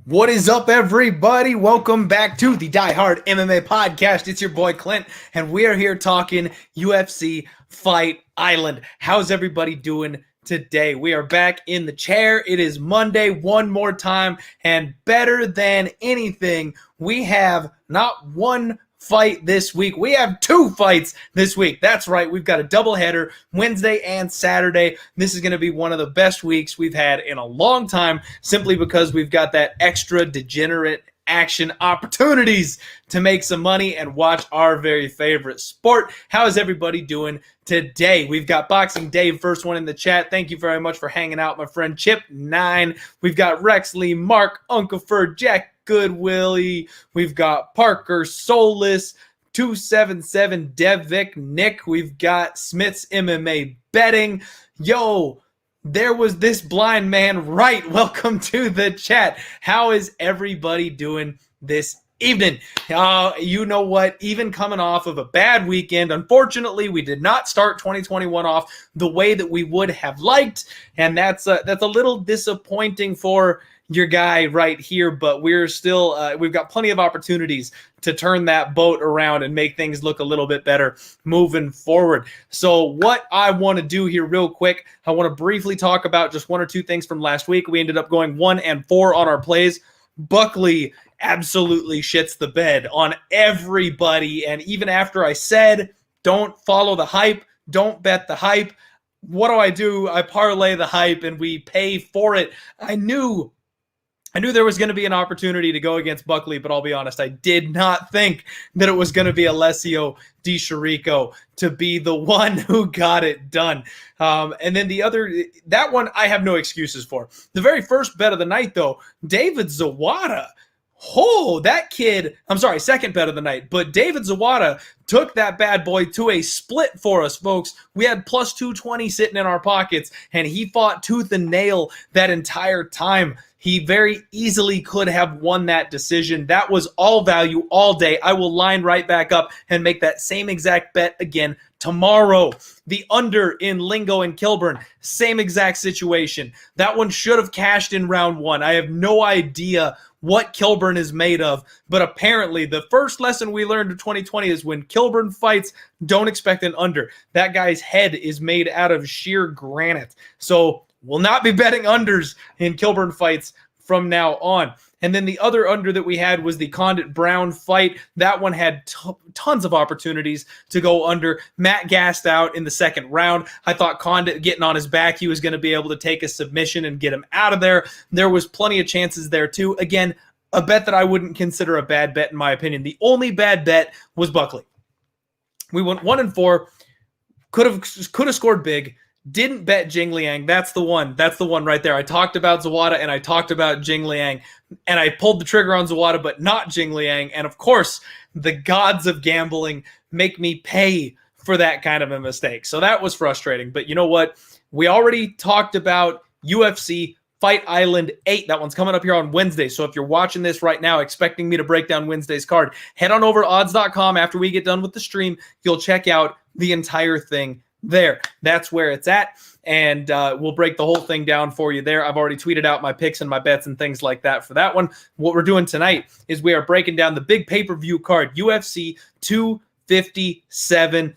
What is up, everybody? Welcome back to the Diehard MMA podcast. It's your boy Clint, and we are here talking UFC Fight Island. How's everybody doing today? We are back in the chair. It is Monday one more time, and better than anything, we have not one fight this week. We have two fights this week. That's right. We've got a doubleheader Wednesday and Saturday. This is going to be one of the best weeks we've had in a long time, simply because we've got that extra degenerate action opportunities to make some money and watch our very favorite sport. How is everybody doing today? We've got Boxing Dave, first one in the chat. Thank you very much for hanging out, my friend Chip9. We've got Rexley, Mark, Unkelford, Jack Good Willie. We've got Parker Soulless, 277 Devik, Nick. We've got Smith's MMA Betting. Yo, there was this blind man right. Welcome to the chat. How is everybody doing this evening? You know what? Even coming off of a bad weekend, unfortunately, we did not start 2021 off the way that we would have liked, and that's a little disappointing for your guy right here, but we're still we've got plenty of opportunities to turn that boat around and make things look a little bit better moving forward. So what I want to do here real quick, I want to briefly talk about just one or two things from last week. We ended up going 1-4 on our plays. Buckley absolutely shits the bed on everybody, and even after I said don't follow the hype, don't bet the hype, what do? I parlay the hype and we pay for it. I knew there was going to be an opportunity to go against Buckley, but I'll be honest, I did not think that it was going to be Alessio Di Chirico to be the one who got it done. And then that one I have no excuses for. The very first bet of the night, though, David Zawada. Oh, that kid, second bet of the night, but David Zawada took that bad boy to a split for us, folks. We had plus 220 sitting in our pockets, and he fought tooth and nail that entire time. He very easily could have won that decision. That was all value all day. I will line right back up and make that same exact bet again tomorrow. The under in Lingo and Kilburn, same exact situation. That one should have cashed in round one. I have no idea what Kilburn is made of, but apparently the first lesson we learned in 2020 is when Kilburn fights, don't expect an under. That guy's head is made out of sheer granite. So we'll not be betting unders in Kilburn fights from now on. And then the other under that we had was the Condit Brown fight. That one had tons of opportunities to go under. Matt gassed out in the second round. I thought Condit getting on his back, he was going to be able to take a submission and get him out of there. There was plenty of chances there too. Again, a bet that I wouldn't consider a bad bet in my opinion. The only bad bet was Buckley. We went 1-4. Could have scored big. Didn't bet Jing Liang. That's the one. That's the one right there. I talked about Zawada and I talked about Jing Liang, and I pulled the trigger on Zawada, but not Jing Liang. And of course, the gods of gambling make me pay for that kind of a mistake. So that was frustrating. But you know what? We already talked about UFC Fight Island 8. That one's coming up here on Wednesday. So if you're watching this right now, expecting me to break down Wednesday's card, head on over to odds.com. After we get done with the stream, you'll check out the entire thing there. That's where it's at, and we'll break the whole thing down for you there. I've already tweeted out my picks and my bets and things like that for that one. What we're doing tonight is we are breaking down the big pay-per-view card, UFC 257,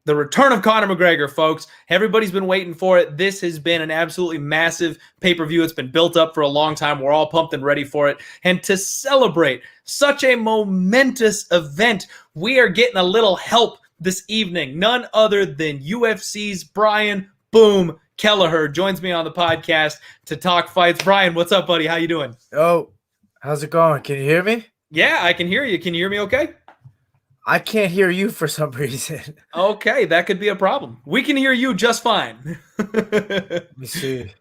the return of Conor McGregor, folks. Everybody's been waiting for it. This has been an absolutely massive pay-per-view. It's been built up for a long time. We're all pumped and ready for it. And to celebrate such a momentous event, we are getting a little help this evening. None other than UFC's Brian Boom Kelleher joins me on the podcast to talk fights. Brian, what's up, buddy? How you doing? Oh, how's it going? Can you hear me? Yeah, I can hear you. Can you hear me okay? I can't hear you for some reason. Okay, that could be a problem. We can hear you just fine. Let me see.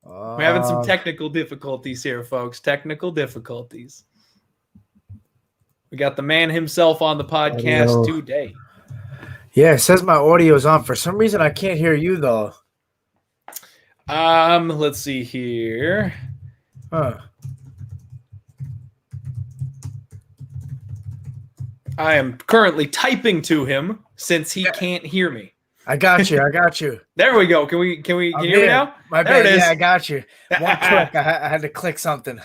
We're having some technical difficulties here, folks. Technical difficulties. We got the man himself on the podcast today. Yeah, it says my audio's on. For some reason, I can't hear you, though. Let's see here. Huh. I am currently typing to him since he can't hear me. I got you. I got you. There we go. Can you hear me now? My There bad. it is. Yeah, I got you. One click. I had to click something.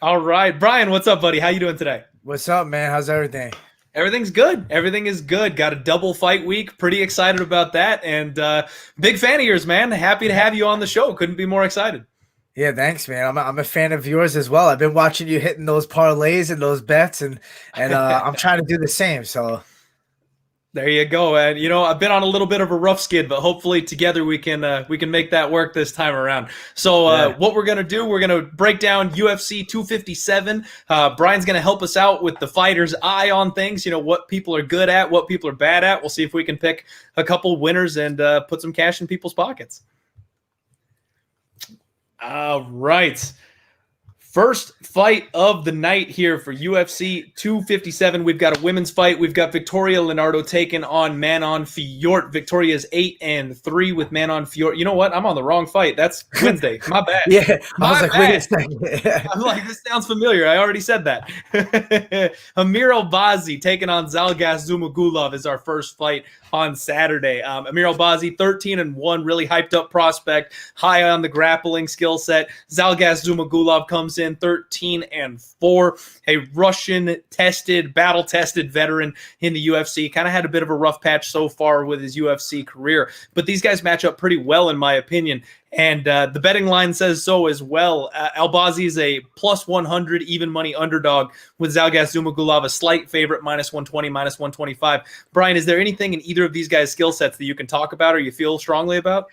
All right, Brian, what's up, buddy? How you doing today? What's up, man? How's everything? Everything's good. Everything is good. Got a double fight week. Pretty excited about that. And big fan of yours, man. Happy to have you on the show. Couldn't be more excited. Yeah, thanks, man. I'm a fan of yours as well. I've been watching you hitting those parlays and those bets, and I'm trying to do the same. So there you go. And I've been on a little bit of a rough skid, but hopefully together we can make that work this time around. So what we're gonna do, we're gonna break down UFC 257. Brian's gonna help us out with the fighter's eye on things. What people are good at, what people are bad at. We'll see if we can pick a couple winners and put some cash in people's pockets. All right. First fight of the night here for UFC 257. We've got a women's fight. We've got Victoria Leonardo taking on Manon Fiorot. Victoria's 8-3 with Manon Fiorot. You know what? I'm on the wrong fight. That's Wednesday. My bad. Yeah, I was like, bad. wait a second. I'm like, this sounds familiar. I already said that. Amir Albazi taking on Zhalgas Zhumagulov is our first fight on Saturday. Amir Albazi, 13-1, really hyped up prospect, high on the grappling skill set. Zhalgas Zhumagulov comes in 13-4, a Russian-tested, battle-tested veteran in the UFC. Kind of had a bit of a rough patch so far with his UFC career, but these guys match up pretty well in my opinion. And the betting line says so as well. Albazi is a plus 100 even money underdog with Zhalgas Zhumagulov a slight favorite, minus 120, minus 125. Brian, is there anything in either of these guys' skill sets that you can talk about or you feel strongly about?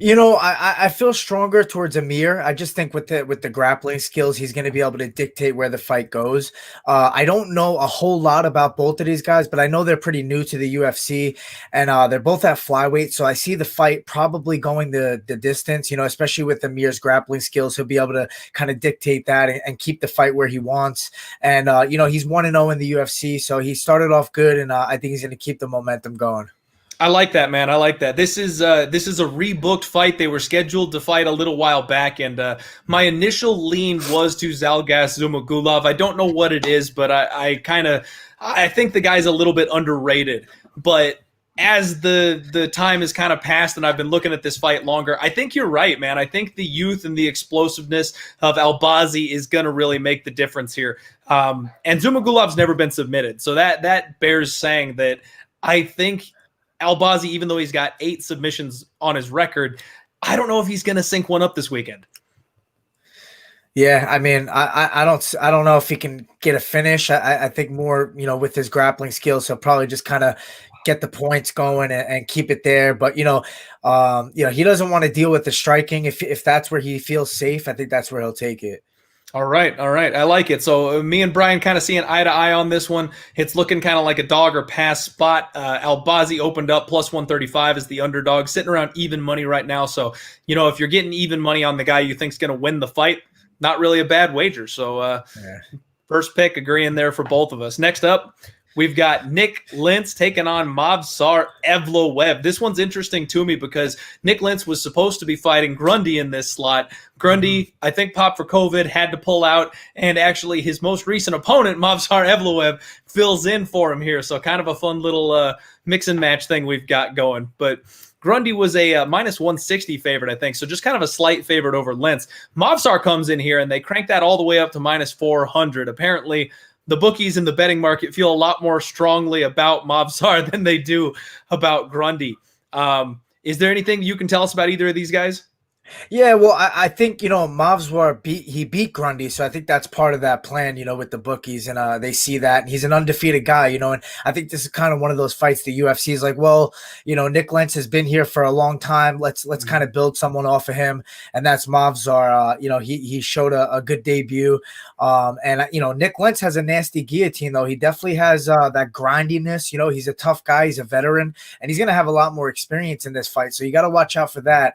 I feel stronger towards Amir. I just think with the grappling skills, he's going to be able to dictate where the fight goes. I don't know a whole lot about both of these guys, but I know they're pretty new to the UFC, and they're both at flyweight. So I see the fight probably going the distance, especially with Amir's grappling skills. He'll be able to kind of dictate that and keep the fight where he wants. And, he's 1-0 in the UFC, so he started off good, and I think he's going to keep the momentum going. I like that, man. I like that. This is a rebooked fight. They were scheduled to fight a little while back, and my initial lean was to Zhalgas Zhumagulov. I don't know what it is, but I think the guy's a little bit underrated. But as the time has kind of passed and I've been looking at this fight longer, I think you're right, man. I think the youth and the explosiveness of Albazi is going to really make the difference here. And Zhumagulov's never been submitted, so that bears saying that I think Albazi, even though he's got 8 submissions on his record, I don't know if he's going to sync one up this weekend. Yeah, I mean, I don't know if he can get a finish. I think more, with his grappling skills, he'll probably just kind of get the points going and keep it there. But, he doesn't want to deal with the striking. If that's where he feels safe, I think that's where he'll take it. All right. I like it. So me and Brian kind of seeing eye to eye on this one. It's looking kind of like a dog or pass spot. Albazi opened up plus 135 as the underdog, sitting around even money right now. So, if you're getting even money on the guy you think's going to win the fight, not really a bad wager. So First pick agreeing there for both of us. Next up, we've got Nick Lentz taking on Movsar Evloev. This one's interesting to me because Nick Lentz was supposed to be fighting Grundy in this slot. Grundy, I think, popped for COVID, had to pull out, and actually his most recent opponent, Movsar Evloev, fills in for him here. So kind of a fun little mix and match thing we've got going. But Grundy was a minus 160 favorite, I think, so just kind of a slight favorite over Lentz. Movsar comes in here, and they crank that all the way up to minus 400. Apparently, the bookies in the betting market feel a lot more strongly about Movsar than they do about Grundy. Is there anything you can tell us about either of these guys? Yeah, well, I think, Movsar beat Grundy, so I think that's part of that plan, with the bookies, and they see that, and he's an undefeated guy, and I think this is kind of one of those fights the UFC is like, well, Nick Lentz has been here for a long time, let's kind of build someone off of him, and that's Movsar. He showed a good debut, and Nick Lentz has a nasty guillotine, though. He definitely has that grindiness, he's a tough guy, he's a veteran, and he's going to have a lot more experience in this fight, so you got to watch out for that.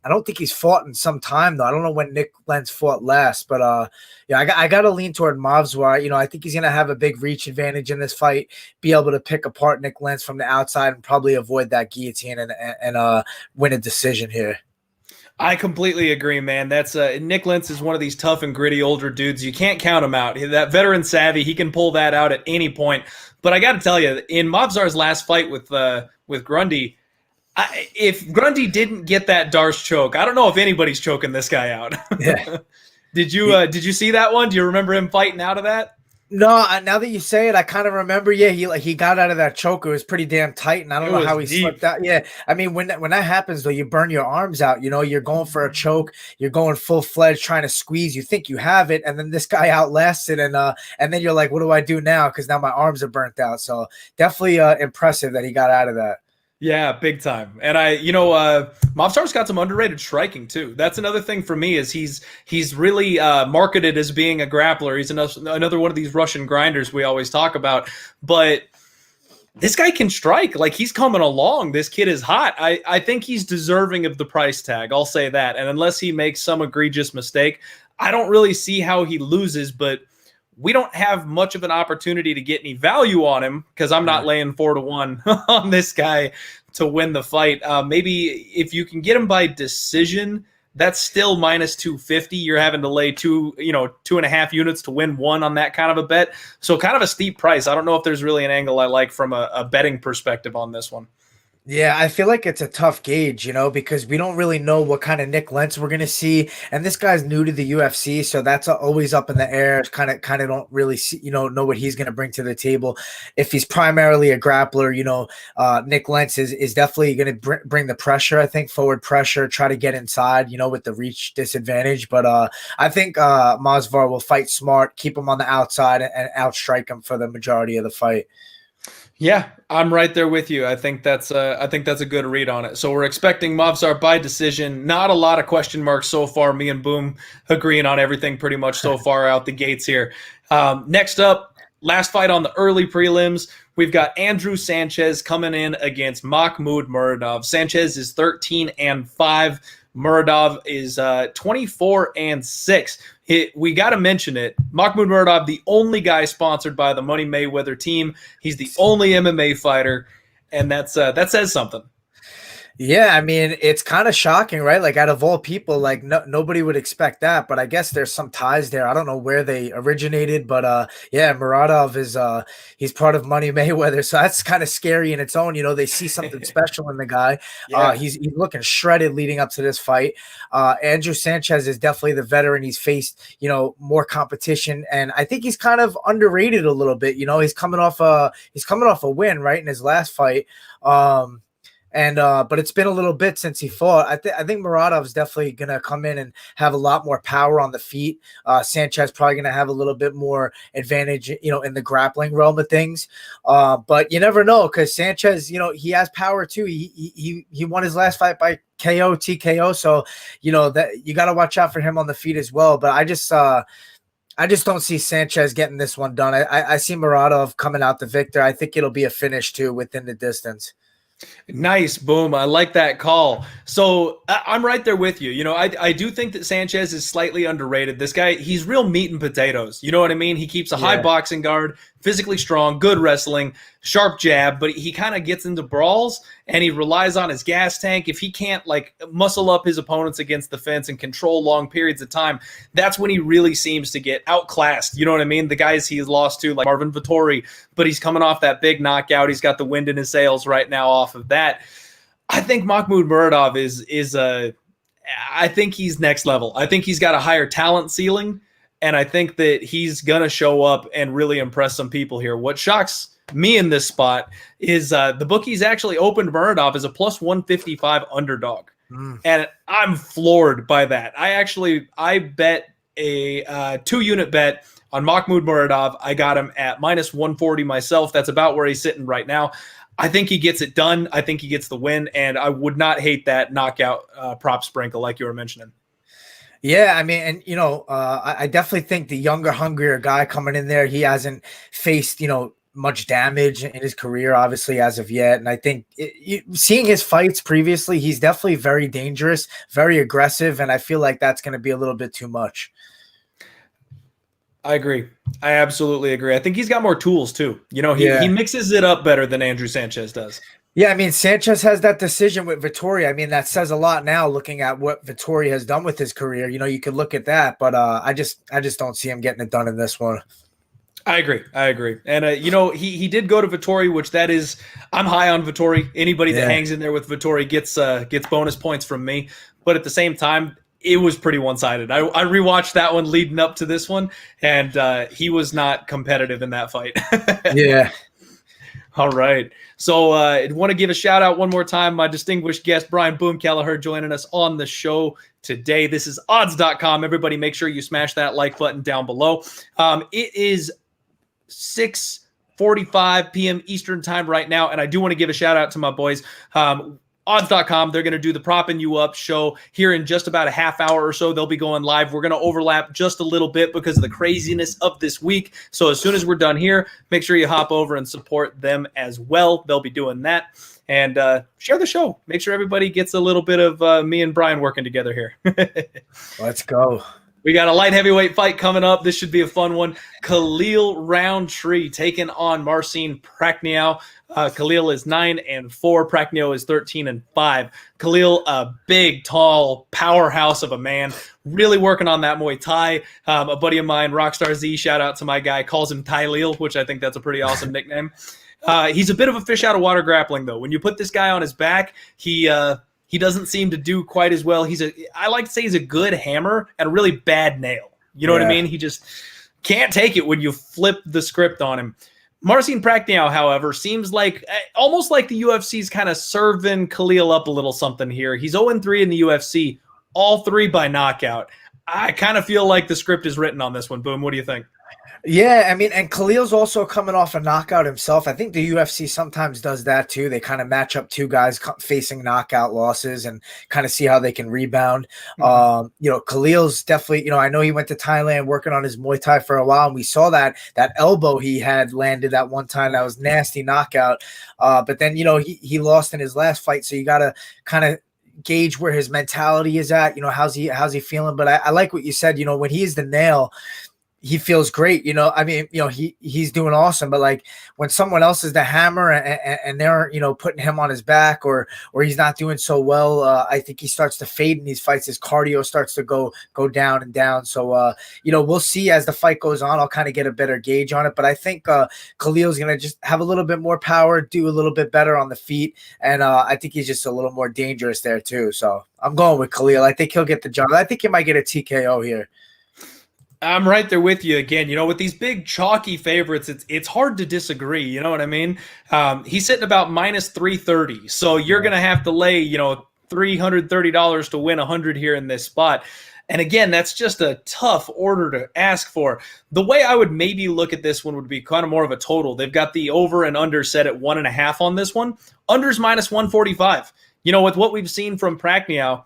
I don't think he's fought in some time, though. I don't know when Nick Lentz fought last, but I got to lean toward Movsar. I think he's going to have a big reach advantage in this fight, be able to pick apart Nick Lentz from the outside and probably avoid that guillotine and win a decision here. I completely agree, man. That's Nick Lentz is one of these tough and gritty older dudes. You can't count him out. That veteran savvy, he can pull that out at any point. But I got to tell you, in Movsar's last fight with Grundy, If Grundy didn't get that Darce choke, I don't know if anybody's choking this guy out. Yeah. Did you see that one? Do you remember him fighting out of that? No, now that you say it, I kind of remember. Yeah, he got out of that choke. It was pretty damn tight, and I don't know how he slipped out. Yeah, I mean, when that happens, though, you burn your arms out. You're going for a choke. You're going full fledged, trying to squeeze. You think you have it, and then this guy outlasted, and then you're like, what do I do now? Because now my arms are burnt out. So definitely impressive that he got out of that. Yeah, big time. And Movsar's got some underrated striking too. That's another thing for me is he's really marketed as being a grappler. He's another one of these Russian grinders we always talk about. But this guy can strike. Like, he's coming along. This kid is hot. I think he's deserving of the price tag. I'll say that. And unless he makes some egregious mistake, I don't really see how he loses, but we don't have much of an opportunity to get any value on him because I'm not laying 4-1 on this guy to win the fight. Maybe if you can get him by decision, that's still minus 250. You're having to lay 2.5 units to win one on that kind of a bet. So kind of a steep price. I don't know if there's really an angle I like from a betting perspective on this one. Yeah, I feel like it's a tough gauge, because we don't really know what kind of Nick Lentz we're going to see. And this guy's new to the UFC, so that's always up in the air. Kind of don't really see, know what he's going to bring to the table. If he's primarily a grappler, Nick Lentz is definitely going to bring the pressure, I think, forward pressure, try to get inside, with the reach disadvantage. But I think Movsar will fight smart, keep him on the outside, and outstrike him for the majority of the fight. Yeah, I'm right there with you. I think that's a good read on it. So we're expecting Movsar by decision. Not a lot of question marks so far. Me and Boom agreeing on everything pretty much so far out the gates here. Next up, last fight on the early prelims. We've got Andrew Sanchez coming in against Mahmoud Muradov. Sanchez is 13-5. Muradov is 24-6. We got to mention it. Mahmoud Muradov, the only guy sponsored by the Money Mayweather team. He's the only MMA fighter, and that says something. Yeah, I mean, it's kind of shocking, right? Like, out of all people, like, nobody would expect that, but I guess there's some ties there. I don't know where they originated, but yeah, Muradov is he's part of Money Mayweather, so that's kind of scary in its own. They see something special in the guy. Yeah. He's looking shredded leading up to this fight. Andrew Sanchez is definitely the veteran. He's faced more competition, and I think he's kind of underrated a little bit. He's coming off a win, right, in his last fight. But it's been a little bit since he fought. I think Muradov's definitely gonna come in and have a lot more power on the feet. Sanchez probably gonna have a little bit more advantage, in the grappling realm of things. But you never know, because Sanchez, he has power too. He won his last fight by KO, TKO. So that you got to watch out for him on the feet as well. But I just don't see Sanchez getting this one done. I see Muradov coming out the victor. I think it'll be a finish too within the distance. Nice. Boom. I like that call. So I'm right there with you. I do think that Sanchez is slightly underrated. This guy, he's real meat and potatoes. You know what I mean? He keeps a high boxing guard, physically strong, good wrestling, sharp jab, but he kind of gets into brawls and he relies on his gas tank. If he can't muscle up his opponents against the fence and control long periods of time, that's when he really seems to get outclassed. You know what I mean? The guys he's lost to, like Marvin Vettori, but he's coming off that big knockout. He's got the wind in his sails right now off of that. I think Mahmoud Muradov I think he's next level. I think he's got a higher talent ceiling. And I think that he's going to show up and really impress some people here. What shocks me in this spot is the bookies actually opened Muradov as a plus 155 underdog. And I'm floored by that. I bet a 2-unit bet on Mahmoud Muradov. I got him at minus 140 myself. That's about where he's sitting right now. I think he gets it done. I think he gets the win. And I would not hate that knockout prop sprinkle like you were mentioning. Yeah, I mean, and I definitely think the younger, hungrier guy coming in there, he hasn't faced much damage in his career, obviously, as of yet. And I think seeing his fights previously, he's definitely very dangerous, very aggressive, and I feel like that's going to be a little bit too much. I agree. I absolutely agree. I think he's got more tools too. He mixes it up better than Andrew Sanchez does. Yeah, I mean, Sanchez has that decision with Vettori. I mean, that says a lot now looking at what Vettori has done with his career. You could look at that, but I just don't see him getting it done in this one. I agree. And, he did go to Vettori, which I'm high on Vettori. Anybody that hangs in there with Vettori gets bonus points from me. But at the same time, it was pretty one-sided. I rewatched that one leading up to this one, and he was not competitive in that fight. Yeah. All right. So I want to give a shout out one more time. My distinguished guest, Brian Boom Kelleher, joining us on the show today. This is odds.com. Everybody make sure you smash that like button down below. It is 6:45 p.m. Eastern time right now, and I do want to give a shout out to my boys. Odds.com, they're going to do the Propping You Up show here in just about a half hour or so. They'll be going live. We're going to overlap just a little bit because of the craziness of this week. So as soon as we're done here, make sure you hop over and support them as well. They'll be doing that. And share the show. Make sure everybody gets a little bit of me and Brian working together here. Let's go. We got a light heavyweight fight coming up. This should be a fun one. Khalil Rountree taking on Marcin Prachnio. Khalil is 9-4. Prachnio is 13-5. Khalil, a big, tall powerhouse of a man, really working on that Muay Thai. A buddy of mine, Rockstar Z, shout out to my guy, calls him Tylil, which I think that's a pretty awesome nickname. He's a bit of a fish out of water grappling, though. When you put this guy on his back, he doesn't seem to do quite as well. I like to say he's a good hammer and a really bad nail. You know what I mean? He just can't take it when you flip the script on him. Marcin Prachnio, however, seems like almost like the UFC's kind of serving Khalil up a little something here. He's 0-3 in the UFC, all 3 by knockout. I kind of feel like the script is written on this one. Boom, what do you think? Yeah, I mean, and Khalil's also coming off a knockout himself. I think the UFC sometimes does that too. They kind of match up 2 guys facing knockout losses and kind of see how they can rebound. Khalil's definitely, I know he went to Thailand working on his Muay Thai for a while, and we saw that elbow he had landed that one time. That was nasty knockout. But then, he lost in his last fight. So you got to kind of gauge where his mentality is at. How's he feeling? But I like what you said, when he's the nail, he feels great. He's doing awesome, but like when someone else is the hammer and they're, putting him on his back or he's not doing so well, I think he starts to fade in these fights. His cardio starts to go down and down. So, we'll see as the fight goes on. I'll kind of get a better gauge on it, but I think Khalil's going to just have a little bit more power, do a little bit better on the feet. And I think he's just a little more dangerous there too. So I'm going with Khalil. I think he'll get the job. I think he might get a TKO here. I'm right there with you again. With these big chalky favorites, it's hard to disagree. You know what I mean? He's sitting about -330. So you're going to have to lay, $330 to win 100 here in this spot. And again, that's just a tough order to ask for. The way I would maybe look at this one would be kind of more of a total. They've got the over and under set at 1.5 on this one. Under's -145. With what we've seen from Prachnio,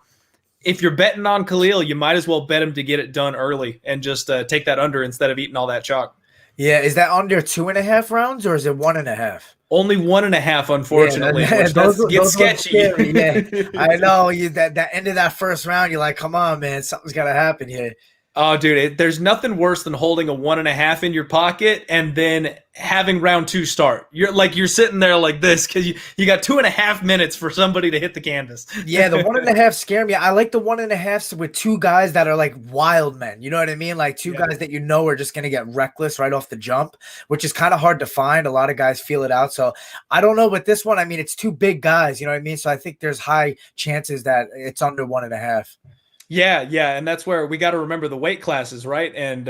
if you're betting on Khalil, you might as well bet him to get it done early and just take that under instead of eating all that chalk. Yeah, is that under 2.5 rounds or is it 1.5? Only 1.5, unfortunately. Which gets sketchy. Yeah, I know. That end of that first round, you're like, come on, man, something's got to happen here. Oh, dude, there's nothing worse than holding a 1.5 in your pocket and then having round 2 start. You're sitting there like this because you got 2.5 minutes for somebody to hit the canvas. Yeah, the 1.5 scare me. I like the 1.5s with 2 guys that are like wild men. You know what I mean? Like 2 guys that are just going to get reckless right off the jump, which is kind of hard to find. A lot of guys feel it out. So I don't know, but this one, I mean, it's 2 big guys. You know what I mean? So I think there's high chances that it's under 1.5. Yeah, and that's where we got to remember the weight classes, right? And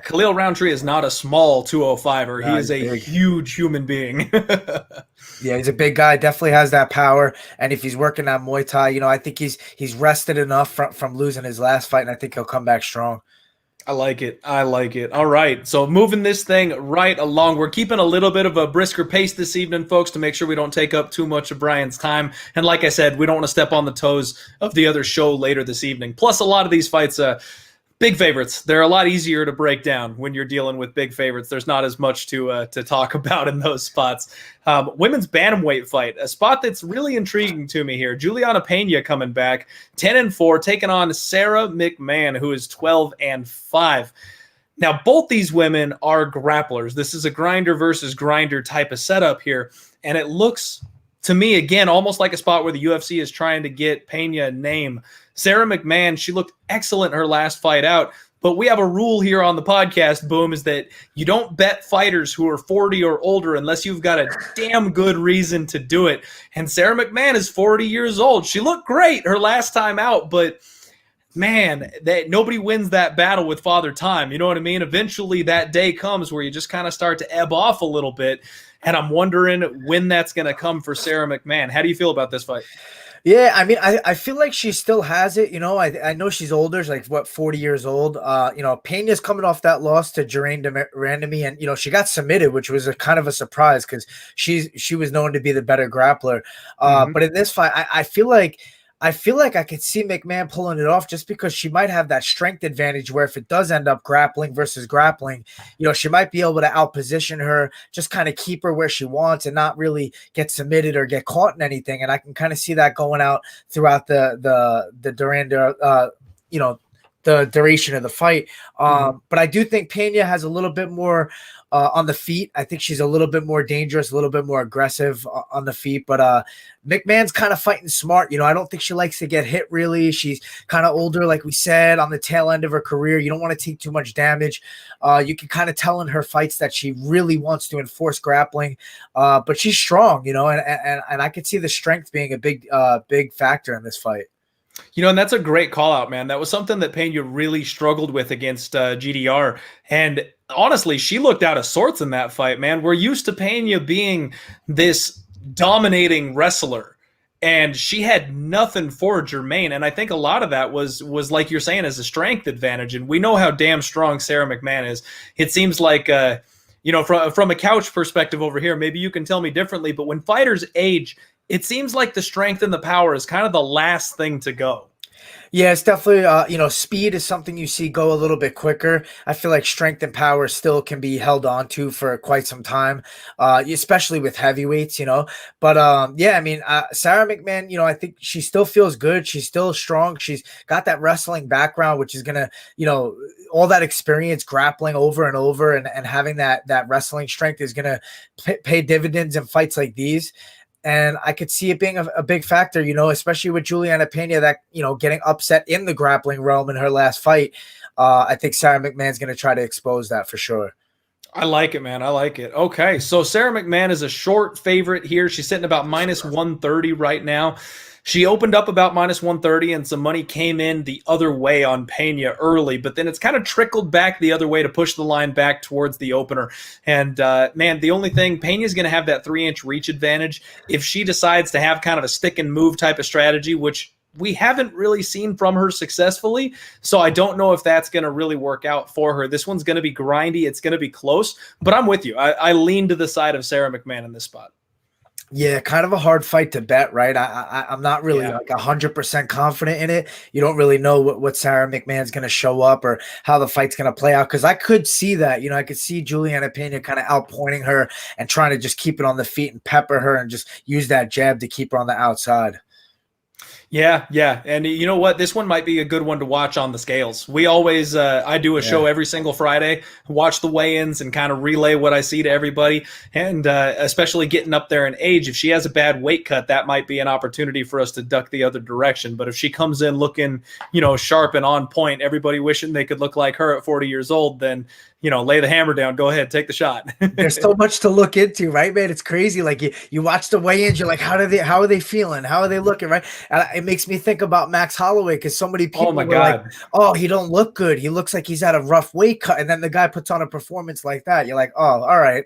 Khalil Rountree is not a small 205er. He is a huge human being. Yeah, he's a big guy. Definitely has that power. And if he's working on Muay Thai, I think he's rested enough from losing his last fight, and I think he'll come back strong. I like it. All right. So moving this thing right along. We're keeping a little bit of a brisker pace this evening, folks, to make sure we don't take up too much of Brian's time. And like I said, we don't want to step on the toes of the other show later this evening. Plus, a lot of these fights, big favorites, they're a lot easier to break down when you're dealing with big favorites. There's not as much to talk about in those spots. Women's bantamweight fight, a spot that's really intriguing to me here. Julianna Pena coming back, 10-4, taking on Sara McMann, who is 12-5. Now, both these women are grapplers. This is a grinder versus grinder type of setup here, and it looks to me, again, almost like a spot where the UFC is trying to get Pena a name. Sara McMann, she looked excellent in her last fight out. But we have a rule here on the podcast, Boom, is that you don't bet fighters who are 40 or older unless you've got a damn good reason to do it. And Sara McMann is 40 years old. She looked great her last time out, but man, nobody wins that battle with Father Time. You know what I mean? Eventually that day comes where you just kind of start to ebb off a little bit. And I'm wondering when that's going to come for Sara McMann. How do you feel about this fight? Yeah, I mean, I feel like she still has it. You know, I know she's older, she's like, what, 40 years old. You know, Pena's coming off that loss to Joanne Randomly, and, you know, she got submitted, which was a kind of a surprise because she was known to be the better grappler. But in this fight, I feel like I could see McMann pulling it off just because she might have that strength advantage where if it does end up grappling versus grappling, you know, she might be able to outposition her, just kind of keep her where she wants and not really get submitted or get caught in anything. And I can kind of see that going out throughout the you know, the duration of the fight. But I do think Pena has a little bit more on the feet. I think she's a little bit more dangerous, a little bit more aggressive on the feet. But McMahon's kind of fighting smart. You know, I don't think she likes to get hit really. She's kind of older, like we said, on the tail end of her career. You don't want to take too much damage. You can kind of tell in her fights that she really wants to enforce grappling. But she's strong, you know, and I could see the strength being a big factor in this fight. You know, and that's a great call out, man. That was something that Pena really struggled with against GDR. And honestly, she looked out of sorts in that fight, man. We're used to Pena being this dominating wrestler, and she had nothing for Germaine. And I think a lot of that was like you're saying, as a strength advantage. And we know how damn strong Sara McMann is. It seems like, you know, from a couch perspective over here, maybe you can tell me differently, but when fighters age, it seems like the strength and the power is kind of the last thing to go. Yeah, it's definitely, you know, speed is something you see go a little bit quicker. I feel like strength and power still can be held on to for quite some time, especially with heavyweights, you know. But, yeah, I mean, Sara McMann, you know, I think she still feels good. She's still strong. She's got that wrestling background, which is going to, you know, all that experience grappling over and over and having that wrestling strength is going to pay dividends in fights like these. And I could see it being a big factor, you know, especially with Julianna Pena, that, you know, getting upset in the grappling realm in her last fight. I think Sara McMann's going to try to expose that for sure. I like it, man. I like it. Okay, so Sara McMann is a short favorite here. She's sitting about minus 130 right now. She opened up about minus 130, and some money came in the other way on Pena early, but then it's kind of trickled back the other way to push the line back towards the opener. And, man, the only thing, Pena's going to have that 3-inch reach advantage. If she decides to have kind of a stick and move type of strategy, which we haven't really seen from her successfully, so I don't know if that's going to really work out for her. This one's going to be grindy. It's going to be close, but I'm with you. I lean to the side of Sara McMann in this spot. Yeah, kind of a hard fight to bet, right? I'm not really like 100% confident in it. You don't really know what Sara McMann's going to show up or how the fight's going to play out, because I could see that. You know, I could see Julianna Pena kind of outpointing her and trying to just keep it on the feet and pepper her and just use that jab to keep her on the outside. Yeah. And you know what? This one might be a good one to watch on the scales. We always, I do a show every single Friday, watch the weigh-ins and kind of relay what I see to everybody. And especially getting up there in age, if she has a bad weight cut, that might be an opportunity for us to duck the other direction. But if she comes in looking, you know, sharp and on point, everybody wishing they could look like her at 40 years old, then, you know, lay the hammer down, go ahead, take the shot. There's so much to look into, right, man? It's crazy. Like you watch the weigh-ins, you're like, how are they feeling? How are they looking, right? And it makes me think about Max Holloway, because so many people were like, oh, he don't look good. He looks like he's at a rough weight cut. And then the guy puts on a performance like that. You're like, oh, all right.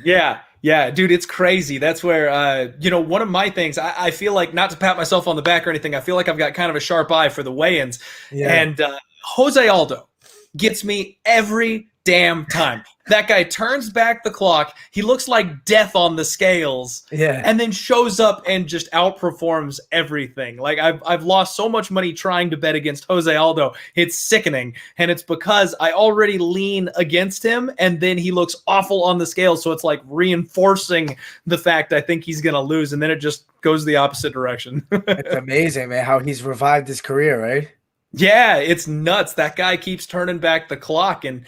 Yeah, dude, it's crazy. That's where, you know, one of my things, I feel like, not to pat myself on the back or anything, I feel like I've got kind of a sharp eye for the weigh-ins. Yeah. And Jose Aldo gets me every damn time. That guy turns back the clock. He looks like death on the scales. Yeah. And then shows up and just outperforms everything. Like, I've lost so much money trying to bet against Jose Aldo. It's sickening. And it's because I already lean against him, and then he looks awful on the scales. So it's like reinforcing the fact I think he's going to lose. And then it just goes the opposite direction. It's amazing, man, how he's revived his career, right? Yeah, it's nuts. That guy keeps turning back the clock. And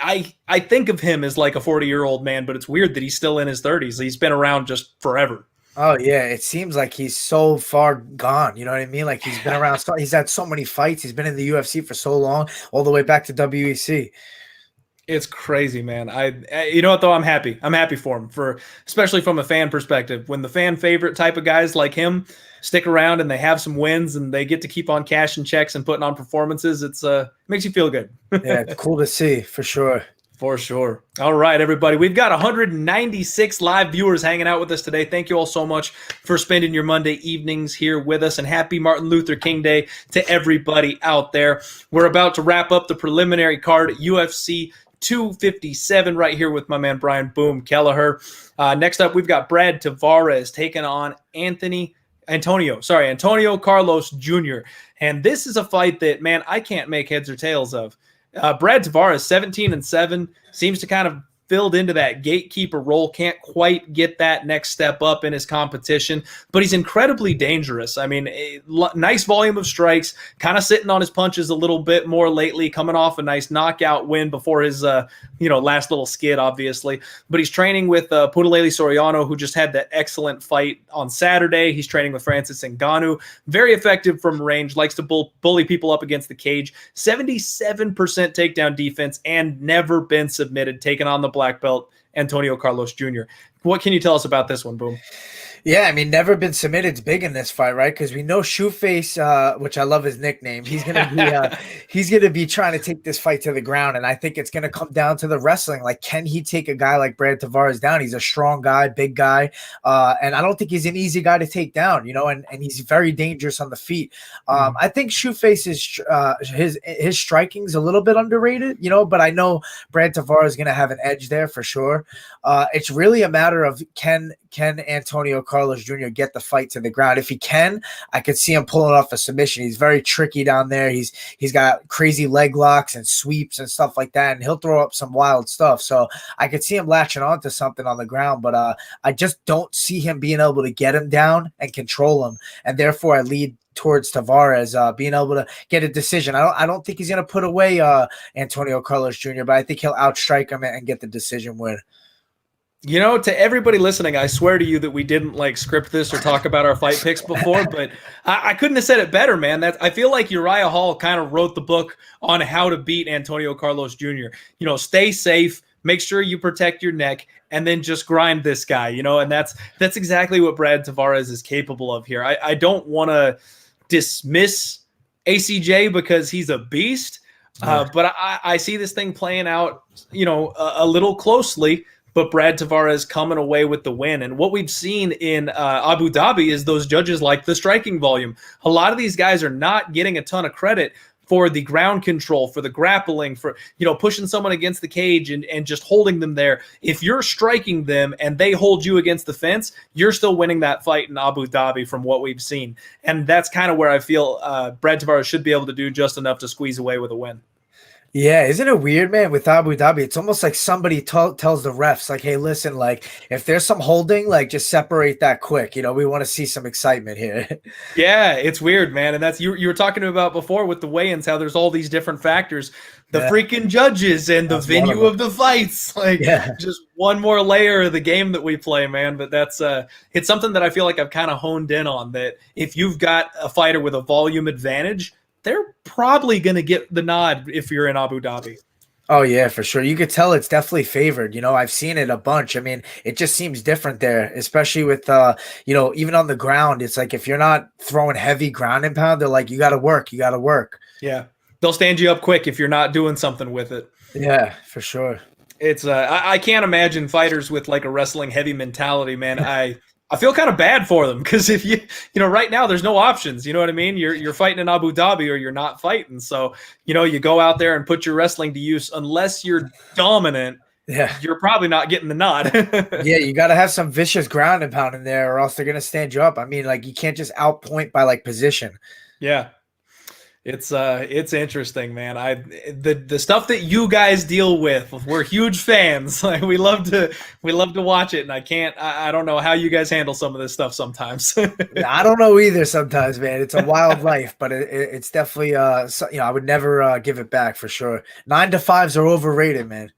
I think of him as like a 40-year-old man, but it's weird that he's still in his 30s. He's been around just forever. Oh yeah, it seems like he's so far gone. You know what I mean? Like he's been around. He's had so many fights. He's been in the UFC for so long, all the way back to WEC. It's crazy, man. You know what though? I'm happy. I'm happy for him, for especially from a fan perspective. When the fan favorite type of guys like him stick around and they have some wins and they get to keep on cashing checks and putting on performances, it's makes you feel good. Yeah, it's cool to see for sure. For sure. All right, everybody. We've got 196 live viewers hanging out with us today. Thank you all so much for spending your Monday evenings here with us, and happy Martin Luther King Day to everybody out there. We're about to wrap up the preliminary card, UFC 257, right here with my man Brian Boom Kelleher. Next up, we've got Brad Tavares taking on Antonio Carlos Jr. And this is a fight that, man, I can't make heads or tails of. Brad Tavares, 17-7, seems to kind of filled into that gatekeeper role, can't quite get that next step up in his competition, but he's incredibly dangerous. I mean, nice volume of strikes, kind of sitting on his punches a little bit more lately, coming off a nice knockout win before his last little skid, obviously. But he's training with Punahele Soriano, who just had that excellent fight on Saturday. He's training with Francis Ngannou. Very effective from range, likes to bully people up against the cage. 77% takedown defense and never been submitted, taking on the black belt Antonio Carlos Jr. What can you tell us about this one, Boom? Yeah, I mean, never been submitted's big in this fight, right? Because we know Shoeface, which I love his nickname, he's gonna be trying to take this fight to the ground, and I think it's gonna come down to the wrestling. Like, can he take a guy like Brad Tavares down? He's a strong guy, big guy, and I don't think he's an easy guy to take down, and he's very dangerous on the feet. I think Shoeface is his striking's a little bit underrated, but I know Brad Tavares is gonna have an edge there for sure. It's really a matter of can Antonio Carlos Jr. get the fight to the ground? If he can, I could see him pulling off a submission. He's very tricky down there. He's got crazy leg locks and sweeps and stuff like that, and he'll throw up some wild stuff. So I could see him latching onto something on the ground, but I just don't see him being able to get him down and control him, and therefore I lead towards Tavares being able to get a decision. I don't think he's going to put away Antonio Carlos Jr., but I think he'll outstrike him and get the decision win. To everybody listening, I swear to you that we didn't script this or talk about our fight picks before, but I couldn't have said it better, man. I feel like Uriah Hall kind of wrote the book on how to beat Antonio Carlos Jr. Stay safe, make sure you protect your neck, and then just grind this guy, and that's exactly what Brad Tavares is capable of here. I don't want to dismiss ACJ because he's a beast, but I see this thing playing out, a little closely. But Brad Tavares coming away with the win. And what we've seen in Abu Dhabi is those judges like the striking volume. A lot of these guys are not getting a ton of credit for the ground control, for the grappling, for pushing someone against the cage and just holding them there. If you're striking them and they hold you against the fence, you're still winning that fight in Abu Dhabi from what we've seen. And that's kind of where I feel Brad Tavares should be able to do just enough to squeeze away with a win. Yeah, isn't it weird, man, with Abu Dhabi? It's almost like somebody tells the refs, like, hey, listen, if there's some holding, just separate that quick. We want to see some excitement here. Yeah, it's weird, man. And that's you were talking about before with the weigh-ins, how there's all these different factors. The freaking judges and the venue of the fights. Just one more layer of the game that we play, man. But that's it's something that I feel like I've kind of honed in on, that if you've got a fighter with a volume advantage, they're probably going to get the nod if you're in Abu Dhabi. Oh, yeah, for sure. You could tell it's definitely favored. I've seen it a bunch. I mean, it just seems different there, especially with, even on the ground. It's like if you're not throwing heavy ground and pound, they're like, you got to work. You got to work. Yeah. They'll stand you up quick if you're not doing something with it. Yeah, for sure. It's I can't imagine fighters with a wrestling heavy mentality, man. I feel kind of bad for them because if you right now there's no options. You know what I mean? You're fighting in Abu Dhabi or you're not fighting. So, you go out there and put your wrestling to use. Unless you're dominant, you're probably not getting the nod. Yeah, you got to have some vicious ground and pound in there or else they're going to stand you up. I mean, you can't just outpoint by position. Yeah. It's interesting, man. The stuff that you guys deal with, we're huge fans. We love to watch it, and I don't know how you guys handle some of this stuff sometimes. I don't know either sometimes, man. It's a wild life, but it's definitely I would never give it back for sure. 9 to 5s are overrated, man.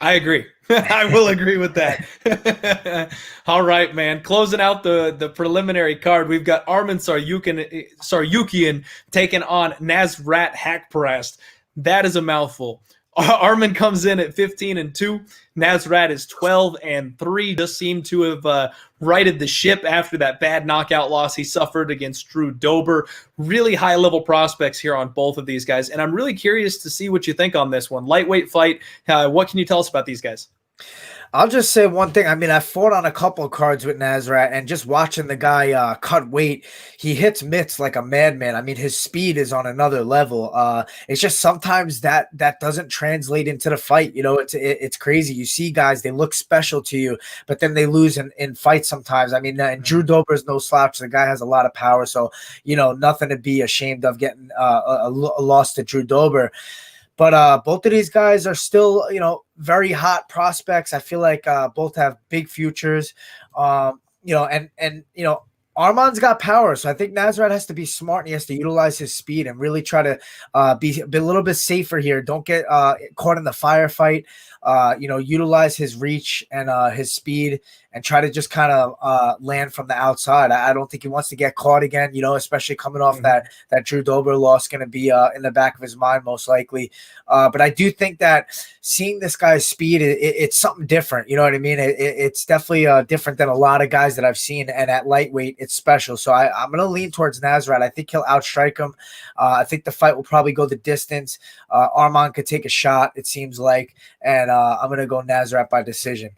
I agree. I will agree with that. All right, man. Closing out the preliminary card, we've got Arman Tsarukyan taking on Nasrat Haqparast. That is a mouthful. Arman comes in at 15-2. Nasrat is 12-3. Just seemed to have righted the ship after that bad knockout loss he suffered against Drew Dober. Really high level prospects here on both of these guys, and I'm really curious to see what you think on this one. Lightweight fight. What can you tell us about these guys? I'll just say one thing. I mean, I fought on a couple of cards with Nasrat, and just watching the guy cut weight, he hits mitts like a madman. I mean, his speed is on another level. It's just sometimes that doesn't translate into the fight. You know, it's crazy. You see guys, they look special to you, but then they lose in fights sometimes. I mean, Drew Dober is no slouch. The guy has a lot of power, so you know, nothing to be ashamed of getting a loss to Drew Dober. But both of these guys are still, you know, very hot prospects. I feel like both have big futures. You know, and you know, Arman's got power, so I think Nasrat has to be smart and he has to utilize his speed and really try to be a little bit safer here. Don't get caught in the firefight. You know, utilize his reach and his speed and try to just kind of land from the outside. I don't think he wants to get caught again, you know, especially coming off that Drew Dober loss, going to be in the back of his mind most likely. But I do think that seeing this guy's speed, it's something different. You know what I mean? It's definitely different than a lot of guys that I've seen. And at lightweight, it's special. So I'm going to lean towards Nasrat. I think he'll outstrike him. I think the fight will probably go the distance. Arman could take a shot, it seems like. And I'm going to go Nasrat by decision.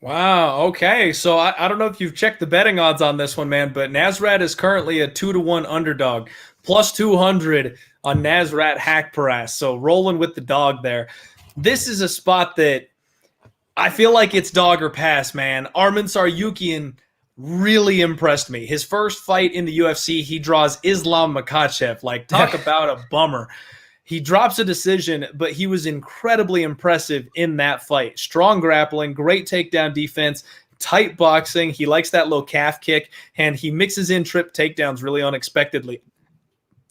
Wow. Okay. So I don't know if you've checked the betting odds on this one, man, but Nasrat is currently a 2-1 underdog, plus 200 on Nasrat Haqparast. So rolling with the dog there. This is a spot that I feel like it's dog or pass, man. Arman Tsarukyan really impressed me. His first fight in the UFC, he draws Islam Makhachev. Like, talk about a bummer. He drops a decision, but he was incredibly impressive in that fight. Strong grappling, great takedown defense, tight boxing. He likes that low calf kick, and he mixes in trip takedowns really unexpectedly.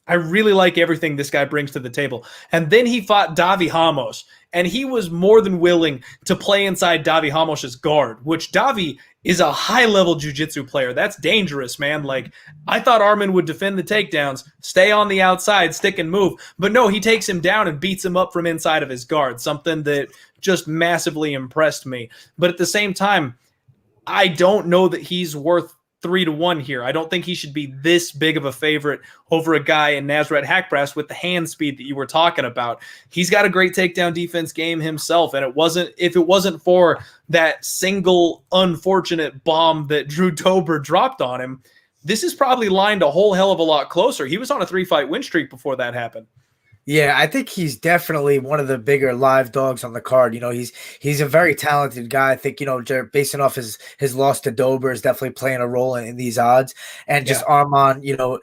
I really like everything this guy brings to the table. And then he fought Davi Ramos, and he was more than willing to play inside Davi Ramos's guard, which Davi is a high-level jiu-jitsu player. That's dangerous, man. Like, I thought Arman would defend the takedowns, stay on the outside, stick and move. But no, he takes him down and beats him up from inside of his guard, something that just massively impressed me. But at the same time, I don't know that he's worth 3-1 here. I don't think he should be this big of a favorite over a guy in Nasrat Haqparast with the hand speed that you were talking about. He's got a great takedown defense game himself, and if it wasn't for that single unfortunate bomb that Drew Dober dropped on him, this is probably lined a whole hell of a lot closer. He was on a 3-fight win streak before that happened. Yeah, I think he's definitely one of the bigger live dogs on the card. You know, he's a very talented guy. I think, you know, basing off his loss to Dober is definitely playing a role in these odds. And just Arman, you know,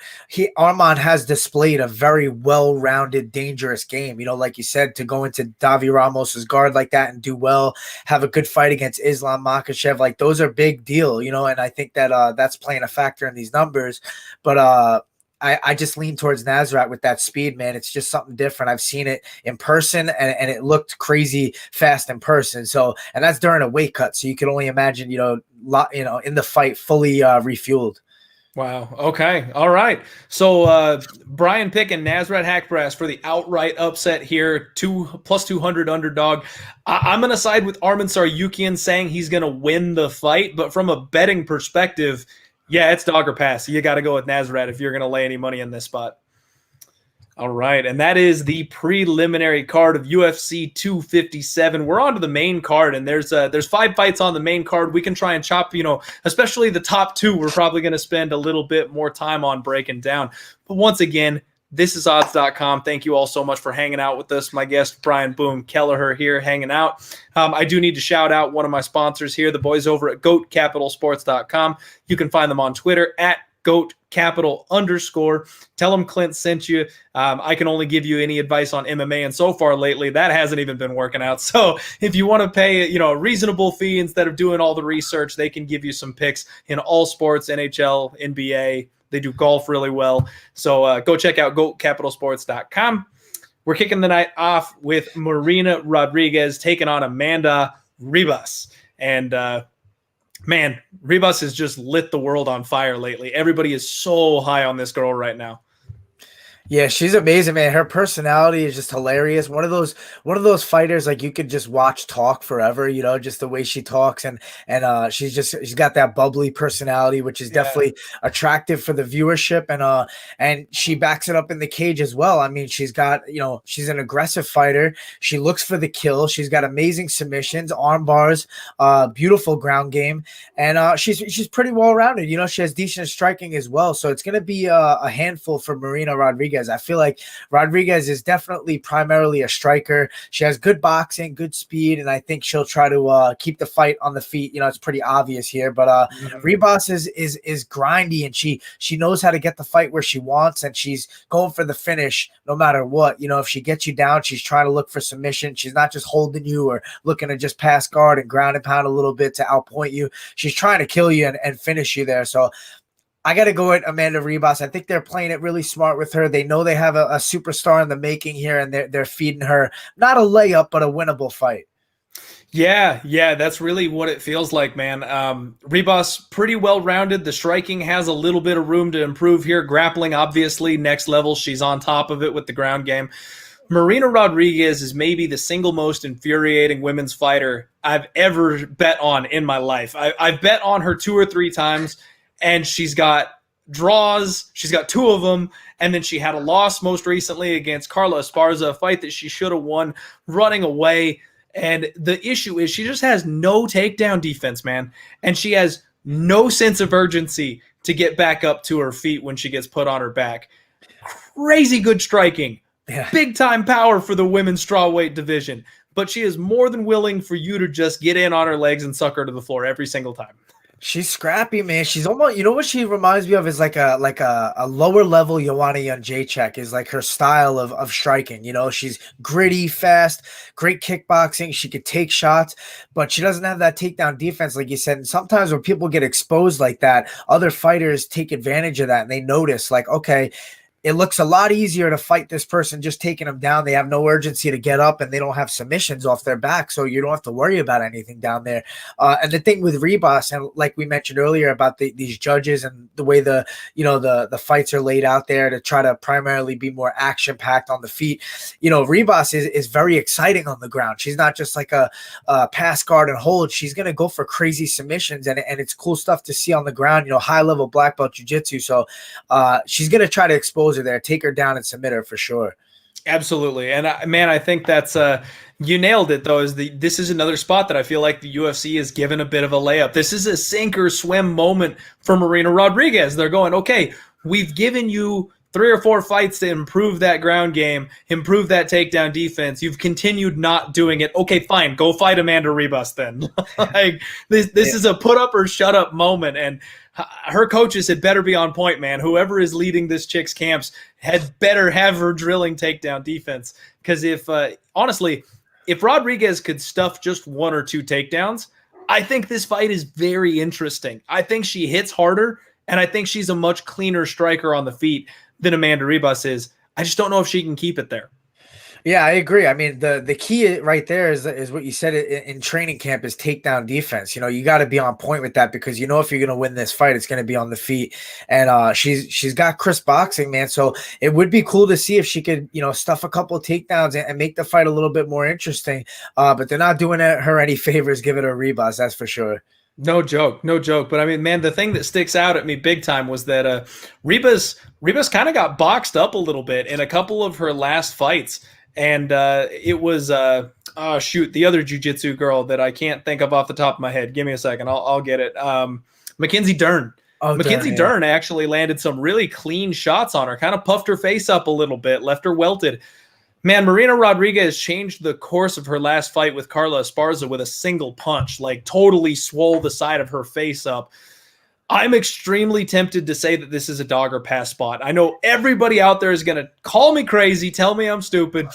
Arman has displayed a very well-rounded, dangerous game. You know, like you said, to go into Davi Ramos's guard like that and do well, have a good fight against Islam Makhachev, like those are big deal, you know, and I think that that's playing a factor in these numbers. But I just lean towards Nasrat with that speed, man. It's just something different. I've seen it in person, and it looked crazy fast in person. So, and that's during a weight cut. So you can only imagine, you know, in the fight, fully refueled. Wow. Okay. All right. So Brian picking Nasrat Haqparast for the outright upset here, plus 200 underdog. I'm going to side with Arman Tsarukyan, saying he's going to win the fight, but from a betting perspective, yeah, it's dog or pass. You got to go with Nasrat if you're going to lay any money in this spot. All right, and that is the preliminary card of UFC 257. We're on to the main card, and there's 5 fights on the main card. We can try and chop, you know, especially the top 2. We're probably going to spend a little bit more time on breaking down. But once again, this is odds.com. Thank you all so much for hanging out with us. My guest, Brian Boom Kelleher, here hanging out. I do need to shout out one of my sponsors here, the boys over at GOATcapitalsports.com. You can find them on Twitter at GOATcapital_. Tell them Clint sent you. I can only give you any advice on MMA, and so far lately, that hasn't even been working out. So if you want to pay, you know, a reasonable fee instead of doing all the research, they can give you some picks in all sports, NHL, NBA. They do golf really well. So go check out GOATcapitalsports.com. we're kicking the night off with Marina Rodriguez taking on Amanda Ribas. And man, Ribas has just lit the world on fire lately. Everybody is so high on this girl right now. Yeah, she's amazing, man. Her personality is just hilarious. One of those fighters like you could just watch talk forever, you know, just the way she talks and she's got that bubbly personality, which is definitely attractive for the viewership, and she backs it up in the cage as well. I mean, she's got, you know, she's an aggressive fighter. She looks for the kill. She's got amazing submissions, arm bars, beautiful ground game, and she's pretty well rounded. You know, she has decent striking as well. So it's gonna be a handful for Marina Rodriguez. I feel like Rodriguez is definitely primarily a striker. She has good boxing, good speed, and I think she'll try to keep the fight on the feet. You know, it's pretty obvious here, but Ribas is grindy, and she knows how to get the fight where she wants, and she's going for the finish no matter what. You know, if she gets you down, she's trying to look for submission. She's not just holding you or looking to just pass guard and ground and pound a little bit to outpoint you. She's trying to kill you and finish you there. So I got to go with Amanda Ribas. I think they're playing it really smart with her. They know they have a superstar in the making here, and they're feeding her not a layup, but a winnable fight. Yeah, that's really what it feels like, man. Ribas, pretty well-rounded. The striking has a little bit of room to improve here. Grappling, obviously, next level. She's on top of it with the ground game. Marina Rodriguez is maybe the single most infuriating women's fighter I've ever bet on in my life. I've bet on her 2 or 3 times, and she's got draws. She's got 2 of them. And then she had a loss most recently against Carla Esparza, a fight that she should have won running away. And the issue is she just has no takedown defense, man. And she has no sense of urgency to get back up to her feet when she gets put on her back. Crazy good striking. Yeah. Big time power for the women's strawweight division. But she is more than willing for you to just get in on her legs and suck her to the floor every single time. She's scrappy, man. She's almost, you know what she reminds me of is like a lower level Joanna Jędrzejczyk is like her style of striking. You know, she's gritty, fast, great kickboxing. She could take shots, but she doesn't have that takedown defense, like you said. And sometimes when people get exposed like that, other fighters take advantage of that and they notice like, okay, it looks a lot easier to fight this person just taking them down. They have no urgency to get up, and they don't have submissions off their back, so you don't have to worry about anything down there. And the thing with Ribas, and like we mentioned earlier about these judges and the way the fights are laid out there to try to primarily be more action packed on the feet. You know, Ribas is very exciting on the ground. She's not just like a pass guard and hold. She's gonna go for crazy submissions, and it's cool stuff to see on the ground. You know, high level black belt jiu-jitsu. So she's gonna try to expose her there, take her down and submit her for sure. Absolutely. And man, I think that's you nailed it though. This is another spot that I feel like the UFC is given a bit of a layup. This is a sink or swim moment for Marina Rodriguez. They're going, okay, we've given you 3 or 4 fights to improve that ground game, improve that takedown defense. You've continued not doing it. Okay, fine. Go fight Amanda Ribas then. Like this is a put up or shut up moment. And her coaches had better be on point, man. Whoever is leading this chick's camps had better have her drilling takedown defense. Because honestly, if Rodriguez could stuff just 1 or 2 takedowns, I think this fight is very interesting. I think she hits harder, and I think she's a much cleaner striker on the feet than Amanda Ribas is. I just don't know if she can keep it there. Yeah, I agree. I mean, the key right there is what you said in training camp is takedown defense. You know, you got to be on point with that because you know if you're going to win this fight, it's going to be on the feet. And she's got crisp boxing, man. So it would be cool to see if she could, you know, stuff a couple of takedowns and make the fight a little bit more interesting. But they're not doing her any favors. Give it a Ribas, that's for sure. No joke. But I mean, man, the thing that sticks out at me big time was that Ribas kind of got boxed up a little bit in a couple of her last fights. And it was the other jiu-jitsu girl that I can't think of off the top of my head. Give me a second. I'll get it. Mackenzie Dern. Mackenzie Dern actually landed some really clean shots on her, kind of puffed her face up a little bit, left her welted. Man, Marina Rodriguez changed the course of her last fight with Carla Esparza with a single punch, like totally swole the side of her face up. I'm extremely tempted to say that this is a dog or pass spot. I know everybody out there is going to call me crazy, tell me I'm stupid,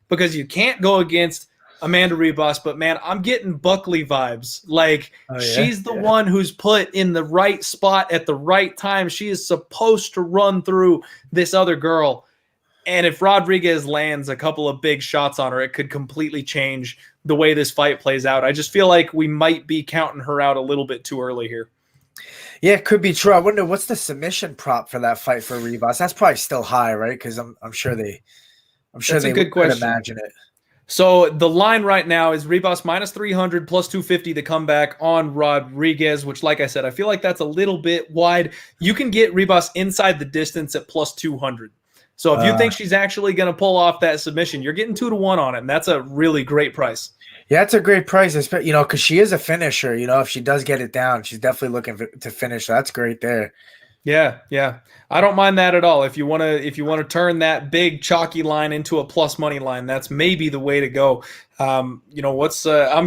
because you can't go against Amanda Ribas, but man, I'm getting Buckley vibes. Like she's the one who's put in the right spot at the right time. She is supposed to run through this other girl. And if Rodriguez lands a couple of big shots on her, it could completely change the way this fight plays out. I just feel like we might be counting her out a little bit too early here. Yeah, it could be true. I wonder what's the submission prop for that fight for Ribas. That's probably still high, right? Because I'm sure they That's a good question. Imagine it. So the line right now is Ribas minus 300 plus 250 to come back on Rodriguez, which, like I said, I feel like that's a little bit wide. You can get Ribas inside the distance at plus 200. So if you think she's actually going to pull off that submission, you're getting 2-1 on it, and that's a really great price. Yeah, it's a great price, because she is a finisher. If she does get it down, she's definitely looking to finish. So that's great there. Yeah. I don't mind that at all. If you want to turn that big chalky line into a plus money line, that's maybe the way to go. I'm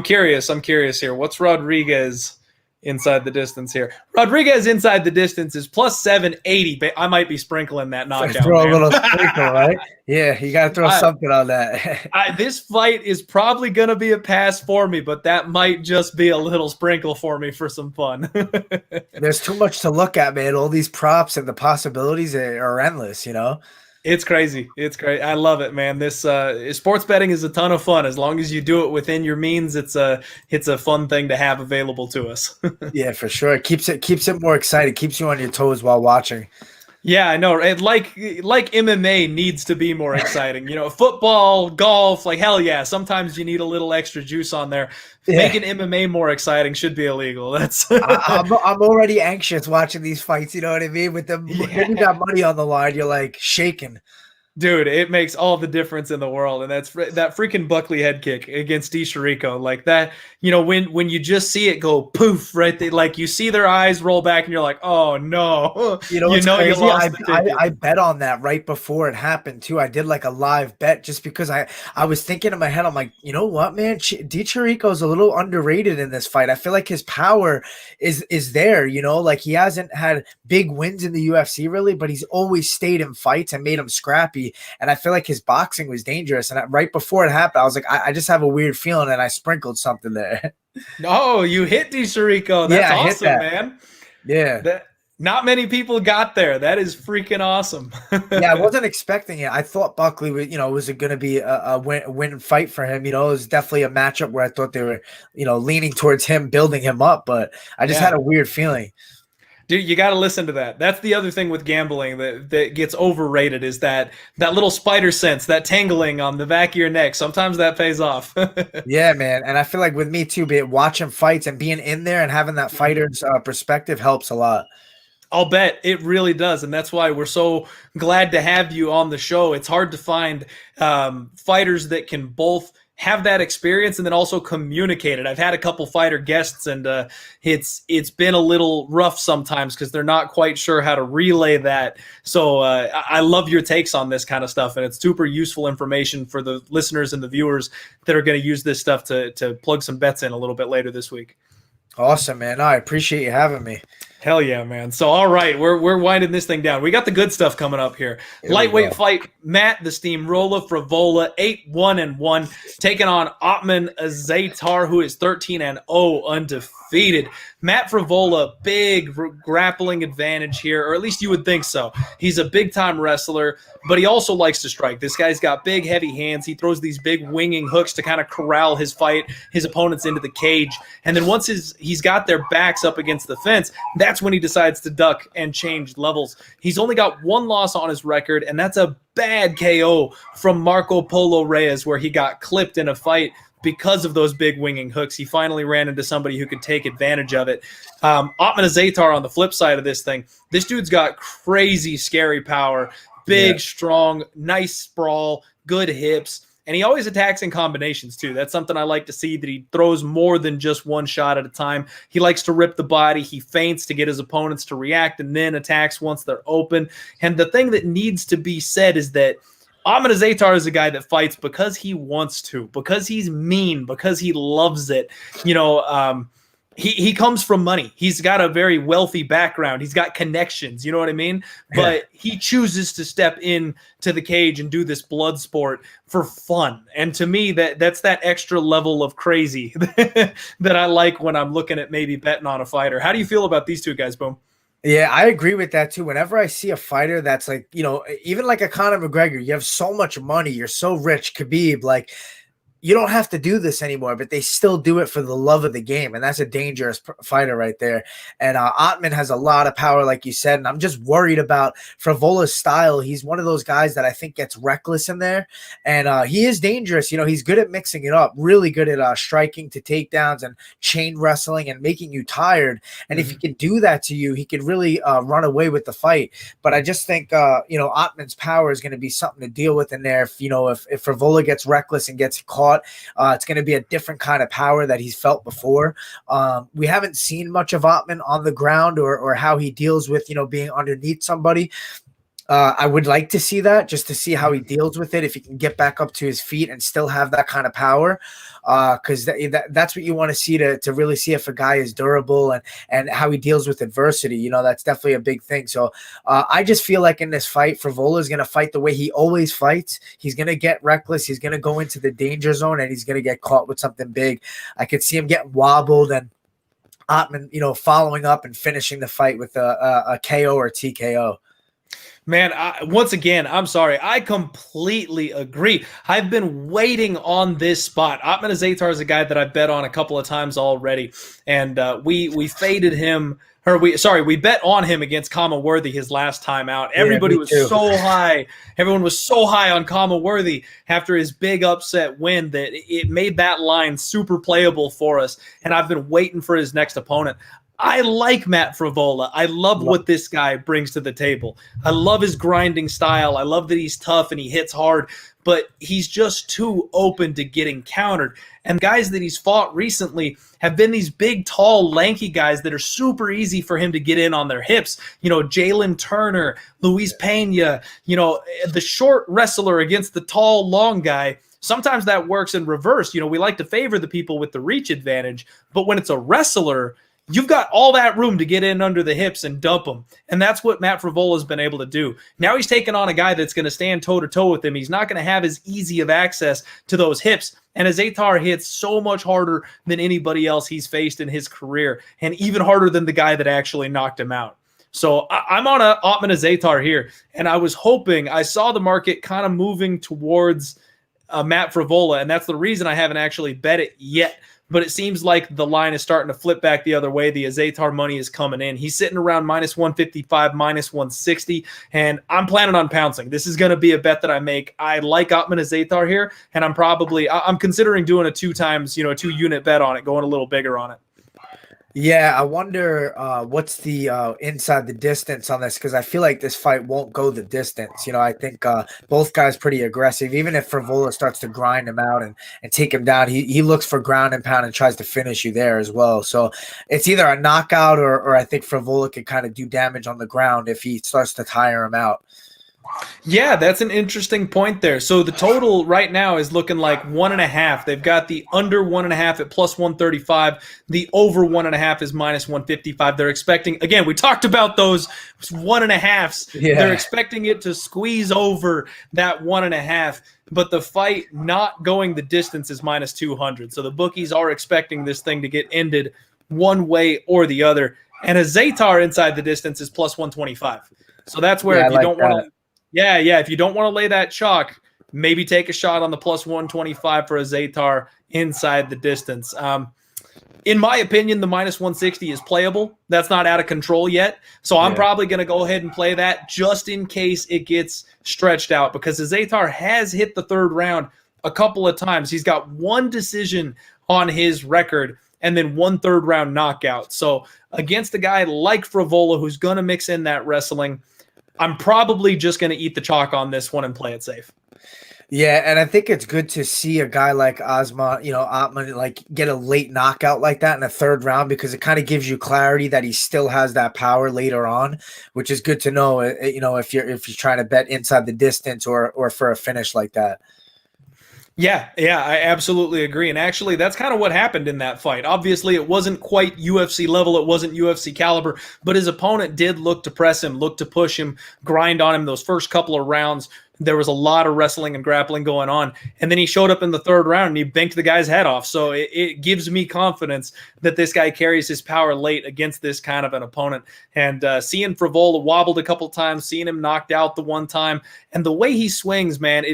curious here. What's Rodriguez inside the distance here? Rodriguez inside the distance is plus 780. But I might be sprinkling that knockout. Throw a little sprinkle, right? Yeah, you got to throw something on that. This fight is probably going to be a pass for me, but that might just be a little sprinkle for me for some fun. There's too much to look at, man. All these props and the possibilities are endless, It's crazy. It's great. I love it, man. This sports betting is a ton of fun. As long as you do it within your means, it's a fun thing to have available to us. Yeah, for sure. It keeps it more exciting. Keeps you on your toes while watching. Yeah, I know. And like MMA needs to be more exciting. Football, golf, like hell yeah. Sometimes you need a little extra juice on there. Yeah. Making MMA more exciting should be illegal. I'm already anxious watching these fights. You know what I mean? When you got money on the line, you're like shaking. Dude, it makes all the difference in the world, and that's that freaking Buckley head kick against Tsarukyan, like that. When you just see it go poof right there, like you see their eyes roll back, and you're like, oh no, you lost the ticket. I bet on that right before it happened too. I did like a live bet just because I was thinking in my head, I'm like, you know what, man, Tsarukyan is a little underrated in this fight. I feel like his power is there. Like he hasn't had big wins in the UFC really, but he's always stayed in fights and made them scrappy. And I feel like his boxing was dangerous. And right before it happened, I was like, I just have a weird feeling, and I sprinkled something there. No, you hit Tsarukyan. That's awesome, man. Yeah. Not many people got there. That is freaking awesome. Yeah, I wasn't expecting it. I thought Buckley was going to be a win fight for him. It was definitely a matchup where I thought they were, leaning towards him, building him up. But I just had a weird feeling. Dude, you got to listen to that. That's the other thing with gambling that gets overrated is that little spider sense, that tingling on the back of your neck. Sometimes that pays off. Yeah, man. And I feel like with me too, watching fights and being in there and having that fighter's perspective helps a lot. I'll bet it really does. And that's why we're so glad to have you on the show. It's hard to find fighters that can both have that experience and then also communicate it. I've had a couple fighter guests, and it's been a little rough sometimes because they're not quite sure how to relay that. So I love your takes on this kind of stuff, and it's super useful information for the listeners and the viewers that are going to use this stuff to plug some bets in a little bit later this week. Awesome, man. No, I appreciate you having me. Hell yeah, man. So, all right, we're winding this thing down. We got the good stuff coming up here. Lightweight fight, Matt the Steamroller Frevola, 8-1-1, taking on Ottman Azaitar, who is 13-0, undefeated. Matt Frevola, big grappling advantage here, or at least you would think so. He's a big-time wrestler, but he also likes to strike. This guy's got big, heavy hands. He throws these big winging hooks to kind of corral his opponents into the cage. And then once he's got their backs up against the fence, that's when he decides to duck and change levels. He's only got one loss on his record, and that's a bad KO from Marco Polo Reyes, where he got clipped in a fight because of those big winging hooks. He finally ran into somebody who could take advantage of it. Ottman Azaitar on the flip side of this thing, this dude's got crazy, scary power, big, strong, nice sprawl, good hips. And he always attacks in combinations, too. That's something I like to see, that he throws more than just one shot at a time. He likes to rip the body. He feints to get his opponents to react and then attacks once they're open. And the thing that needs to be said is that Ottman Azaitar is a guy that fights because he wants to, because he's mean, because he loves it. He comes from money. He's got a very wealthy background. He's got connections. You know what I mean? But he chooses to step in to the cage and do this blood sport for fun. And to me, that's that extra level of crazy that I like when I'm looking at maybe betting on a fighter. How do you feel about these two guys, Boom? Yeah, I agree with that too. Whenever I see a fighter that's like, even like a Conor McGregor, you have so much money, you're so rich, Khabib, like you don't have to do this anymore, but they still do it for the love of the game. And that's a dangerous fighter right there. And Ottman has a lot of power, like you said. And I'm just worried about Frevola's style. He's one of those guys that I think gets reckless in there. And he is dangerous. He's good at mixing it up, really good at striking to takedowns and chain wrestling and making you tired. And if he can do that to you, he could really run away with the fight. But I just think, Ottman's power is going to be something to deal with in there. If Frevola gets reckless and gets caught, it's going to be a different kind of power that he's felt before. We haven't seen much of Ottman on the ground or how he deals with, being underneath somebody. I would like to see that just to see how he deals with it, if he can get back up to his feet and still have that kind of power, because that's what you want to see to really see if a guy is durable and how he deals with adversity. That's definitely a big thing. So I just feel like in this fight, Frevola is going to fight the way he always fights. He's going to get reckless. He's going to go into the danger zone and he's going to get caught with something big. I could see him getting wobbled and Ottman, following up and finishing the fight with a KO or TKO. Man, once again, I'm sorry. I completely agree. I've been waiting on this spot. Ottman Azaitar is a guy that I bet on a couple of times already, and we faded him. We bet on him against Kama Worthy his last time out. Everybody was so high. Everyone was so high on Kama Worthy after his big upset win that it made that line super playable for us, and I've been waiting for his next opponent. I like Matt Frevola. I love what this guy brings to the table. I love his grinding style. I love that he's tough and he hits hard, but he's just too open to getting countered. And guys that he's fought recently have been these big, tall, lanky guys that are super easy for him to get in on their hips. Jalen Turner, Luis Pena, the short wrestler against the tall, long guy. Sometimes that works in reverse. We like to favor the people with the reach advantage, but when it's a wrestler, you've got all that room to get in under the hips and dump him. And that's what Matt Frevola has been able to do. Now he's taking on a guy that's going to stand toe-to-toe with him. He's not going to have as easy of access to those hips. And Azaitar hits so much harder than anybody else he's faced in his career, and even harder than the guy that actually knocked him out. So I'm on a Ottman Azaitar here, and I was hoping, I saw the market kind of moving towards Matt Frevola, and that's the reason I haven't actually bet it yet. But it seems like the line is starting to flip back the other way. The Azaitar money is coming in. He's sitting around minus 155, minus 160, and I'm planning on pouncing. This is going to be a bet that I make. I like Ottman Azaitar here, and I'm considering doing a 2-unit bet on it, going a little bigger on it. Yeah, I wonder what's the inside the distance on this, because I feel like this fight won't go the distance. I think both guys pretty aggressive. Even if Frevola starts to grind him out and take him down, he looks for ground and pound and tries to finish you there as well. So it's either a knockout or I think Frevola could kind of do damage on the ground if he starts to tire him out. Yeah, that's an interesting point there. So the total right now is looking like 1.5. They've got the under 1.5 at plus 135. The over 1.5 is minus 155. They're expecting, again, we talked about those 1.5s. Yeah. They're expecting it to squeeze over that 1.5. But the fight not going the distance is minus 200. So the bookies are expecting this thing to get ended one way or the other. And Azaitar inside the distance is plus 125. So that's where if you don't want to. Yeah. If you don't want to lay that chalk, maybe take a shot on the plus 125 for Azaitar inside the distance. In my opinion, the minus 160 is playable. That's not out of control yet. So I'm probably going to go ahead and play that just in case it gets stretched out, because Azaitar has hit the third round a couple of times. He's got one decision on his record and then one third round knockout. So against a guy like Frevola, who's going to mix in that wrestling, I'm probably just going to eat the chalk on this one and play it safe. Yeah, and I think it's good to see a guy like Ottman, like get a late knockout like that in the third round, because it kind of gives you clarity that he still has that power later on, which is good to know. If you're trying to bet inside the distance or for a finish like that. Yeah, I absolutely agree. And actually, that's kind of what happened in that fight. Obviously, it wasn't quite UFC level. It wasn't UFC caliber, but his opponent did look to press him, look to push him, grind on him those first couple of rounds. There was a lot of wrestling and grappling going on. And then he showed up in the third round and he banked the guy's head off. So it gives me confidence that this guy carries his power late against this kind of an opponent. And seeing Frevola wobbled a couple times, seeing him knocked out the one time, and the way he swings, man,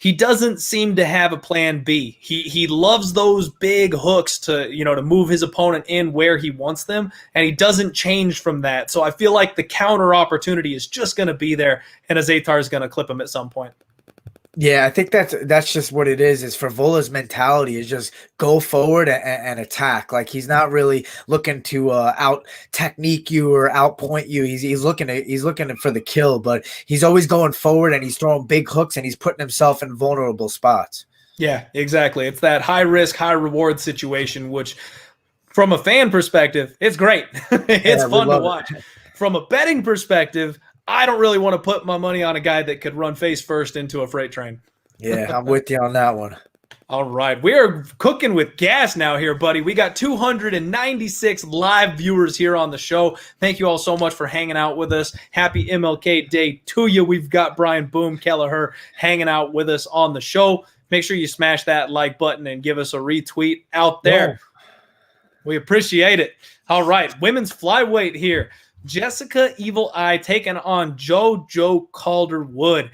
he doesn't seem to have a plan B. He loves those big hooks to move his opponent in where he wants them, and he doesn't change from that. So I feel like the counter opportunity is just going to be there, and Azaitar is going to clip him at some point. Yeah, I think that's just what it is Frevola's mentality is just go forward and attack. Like, he's not really looking to out technique you or outpoint you. He's looking for the kill, but he's always going forward and he's throwing big hooks and he's putting himself in vulnerable spots. Yeah, exactly. It's that high risk, high reward situation, which from a fan perspective, it's great. It's fun to watch. From a betting perspective, I don't really want to put my money on a guy that could run face first into a freight train. Yeah, I'm with you on that one. All right. We are cooking with gas now here, buddy. We got 296 live viewers here on the show. Thank you all so much for hanging out with us. Happy MLK Day to you. We've got Brian Boom Kelleher hanging out with us on the show. Make sure you smash that like button and give us a retweet out there. Yeah. We appreciate it. All right. Women's flyweight here. Jessica Evil Eye taking on JoJo Calderwood.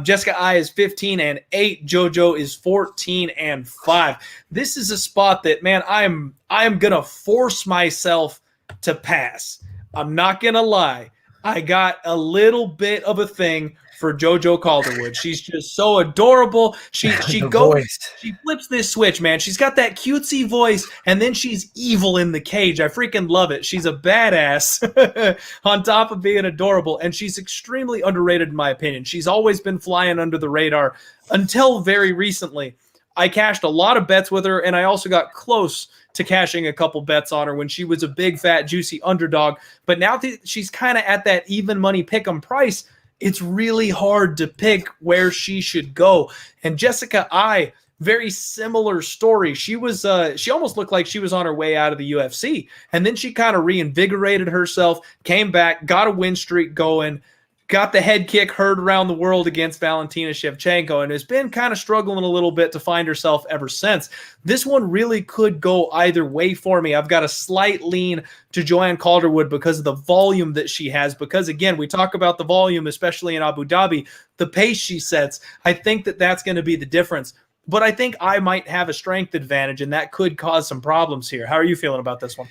Jessica Eye is 15-8. JoJo is 14-5. This is a spot that, man, I am gonna force myself to pass. I'm not gonna lie. I got a little bit of a thing for JoJo Calderwood. She's just so adorable. She flips this switch, man. She's got that cutesy voice, and then she's evil in the cage. I freaking love it. She's a badass on top of being adorable, and she's extremely underrated in my opinion. She's always been flying under the radar until very recently. I cashed a lot of bets with her, and I also got close to cashing a couple bets on her when she was a big, fat, juicy underdog. But now that she's kind of at that even money pick'em price, it's really hard to pick where she should go. And Jessica Eye, very similar story. She almost looked like she was on her way out of the UFC. And then she kind of reinvigorated herself, came back, got a win streak going, got the head kick heard around the world against Valentina Shevchenko, and has been kind of struggling a little bit to find herself ever since. This one really could go either way for me. I've got a slight lean to Joanne Calderwood because of the volume that she has, because, again, we talk about the volume, especially in Abu Dhabi, the pace she sets. I think that that's going to be the difference. But I think I might have a strength advantage, and that could cause some problems here. How are you feeling about this one?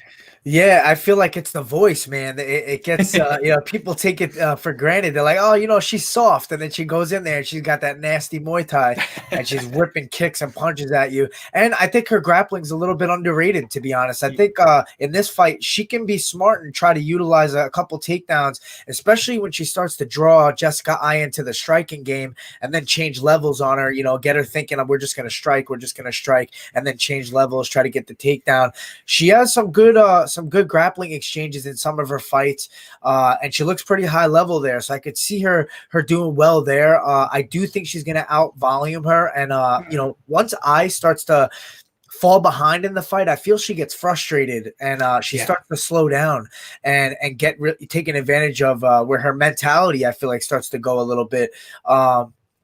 Yeah, I feel like it's the voice, man. It gets, people take it for granted. They're like, oh, she's soft. And then she goes in there and she's got that nasty Muay Thai and she's whipping kicks and punches at you. And I think her grappling's a little bit underrated, to be honest. I think in this fight, she can be smart and try to utilize a couple takedowns, especially when she starts to draw Jessica Eye into the striking game and then change levels on her, get her thinking, we're just going to strike, and then change levels, try to get the takedown. She has some good grappling exchanges in some of her fights, and she looks pretty high level there. So I could see her doing well there. I do think she's going to out volume her, and once Eye starts to fall behind in the fight, I feel she gets frustrated and she starts to slow down and get taking advantage of where her mentality, I feel like, starts to go a little bit.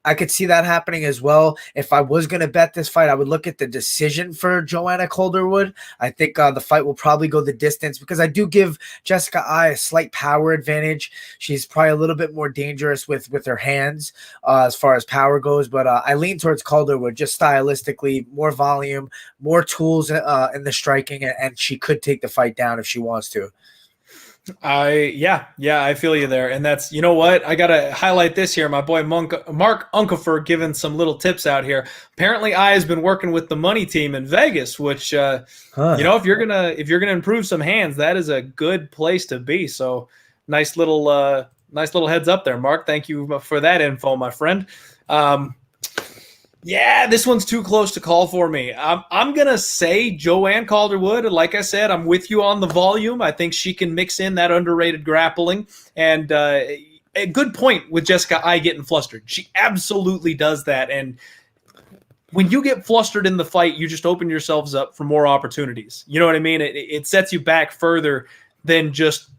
I could see that happening as well. If I was going to bet this fight, I would look at the decision for Joanna Calderwood. I think the fight will probably go the distance because I do give Jessica Eye a slight power advantage. She's probably a little bit more dangerous with her hands as far as power goes, but I lean towards Calderwood just stylistically, more volume, more tools in the striking, and she could take the fight down if she wants to. I feel you there. And that's, what? I got to highlight this here. My boy Mark Unkefer giving some little tips out here. Apparently I has been working with the money team in Vegas, which, if you're going to improve some hands, that is a good place to be. So nice little heads up there, Mark. Thank you for that info, my friend. This one's too close to call for me. I'm going to say Joanne Calderwood. Like I said, I'm with you on the volume. I think she can mix in that underrated grappling. And a good point with Jessica Eye getting flustered. She absolutely does that. And when you get flustered in the fight, you just open yourselves up for more opportunities. You know what I mean? It sets you back further than just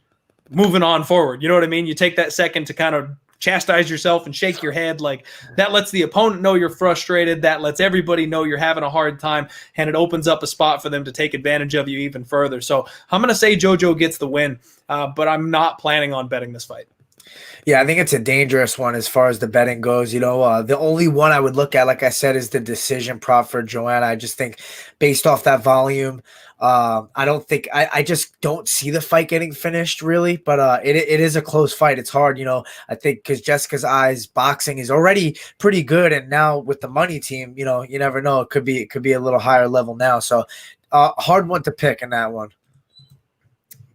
moving on forward. You know what I mean? You take that second to kind of chastise yourself and shake your head. Like, that lets the opponent know you're frustrated. That lets everybody know you're having a hard time, and it opens up a spot for them to take advantage of you even further. So I'm going to say JoJo gets the win, but I'm not planning on betting this fight. Yeah, I think it's a dangerous one as far as the betting goes. The only one I would look at, like I said, is the decision prop for Joanne. I just think based off that volume, I just don't see the fight getting finished really, but it is a close fight. It's hard, I think because Jessica's eyes boxing is already pretty good. And now with the money team, you never know. It could be a little higher level now. So hard one to pick in that one.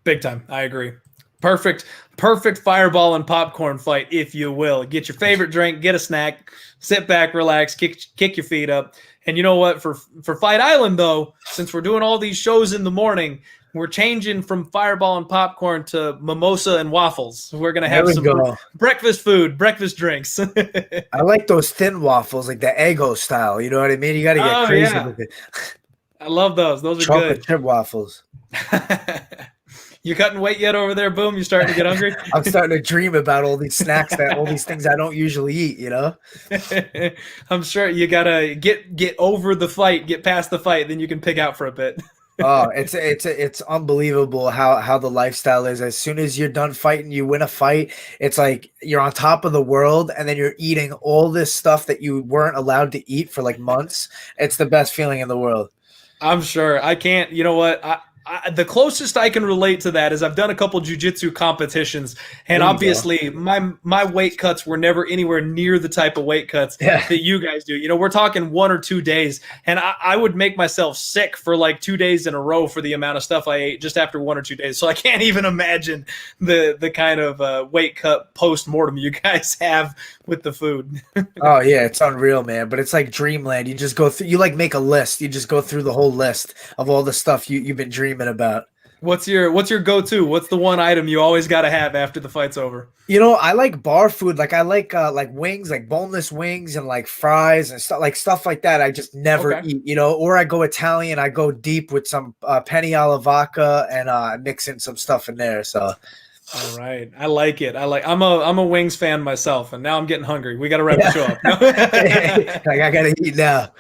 Big time. I agree. Perfect fireball and popcorn fight, if you will. Get your favorite drink, get a snack, sit back, relax, kick your feet up. And you know what? For Fight Island, though, since we're doing all these shows in the morning, we're changing from fireball and popcorn to mimosa and waffles. We're going to have some breakfast food, breakfast drinks. I like those thin waffles, like the Eggo style. You know what I mean? You got to get crazy with it. I love those. Those are chocolate good. Chip waffles. You cutting weight yet over there? Boom, you starting to get hungry? I'm starting to dream about all these snacks, all these things I don't usually eat, I'm sure you got to get over the fight, get past the fight, then you can pig out for a bit. Oh, it's unbelievable how the lifestyle is. As soon as you're done fighting, you win a fight, it's like you're on top of the world, and then you're eating all this stuff that you weren't allowed to eat for like months. It's the best feeling in the world. I'm sure. I can't, you know what? The closest I can relate to that is I've done a couple jiu-jitsu competitions, and obviously my weight cuts were never anywhere near the type of weight cuts that you guys do. We're talking 1 or 2 days, and I would make myself sick for like 2 days in a row for the amount of stuff I ate just after 1 or 2 days. So I can't even imagine the kind of weight cut post-mortem you guys have with the food. Oh yeah, it's unreal, man. But it's like dreamland. You just go through, you like make a list. You just go through the whole list of all the stuff you've been dreaming about. What's your go-to? What's the one item you always got to have after the fight's over? I like bar food. Like I like wings, like boneless wings and like fries and stuff like that. I just never eat, or I go Italian. I go deep with some penne alla vodka and mix in some stuff in there. So all right. I like it. I'm a wings fan myself, and now I'm getting hungry. We got to wrap the show up. Like I got to eat now.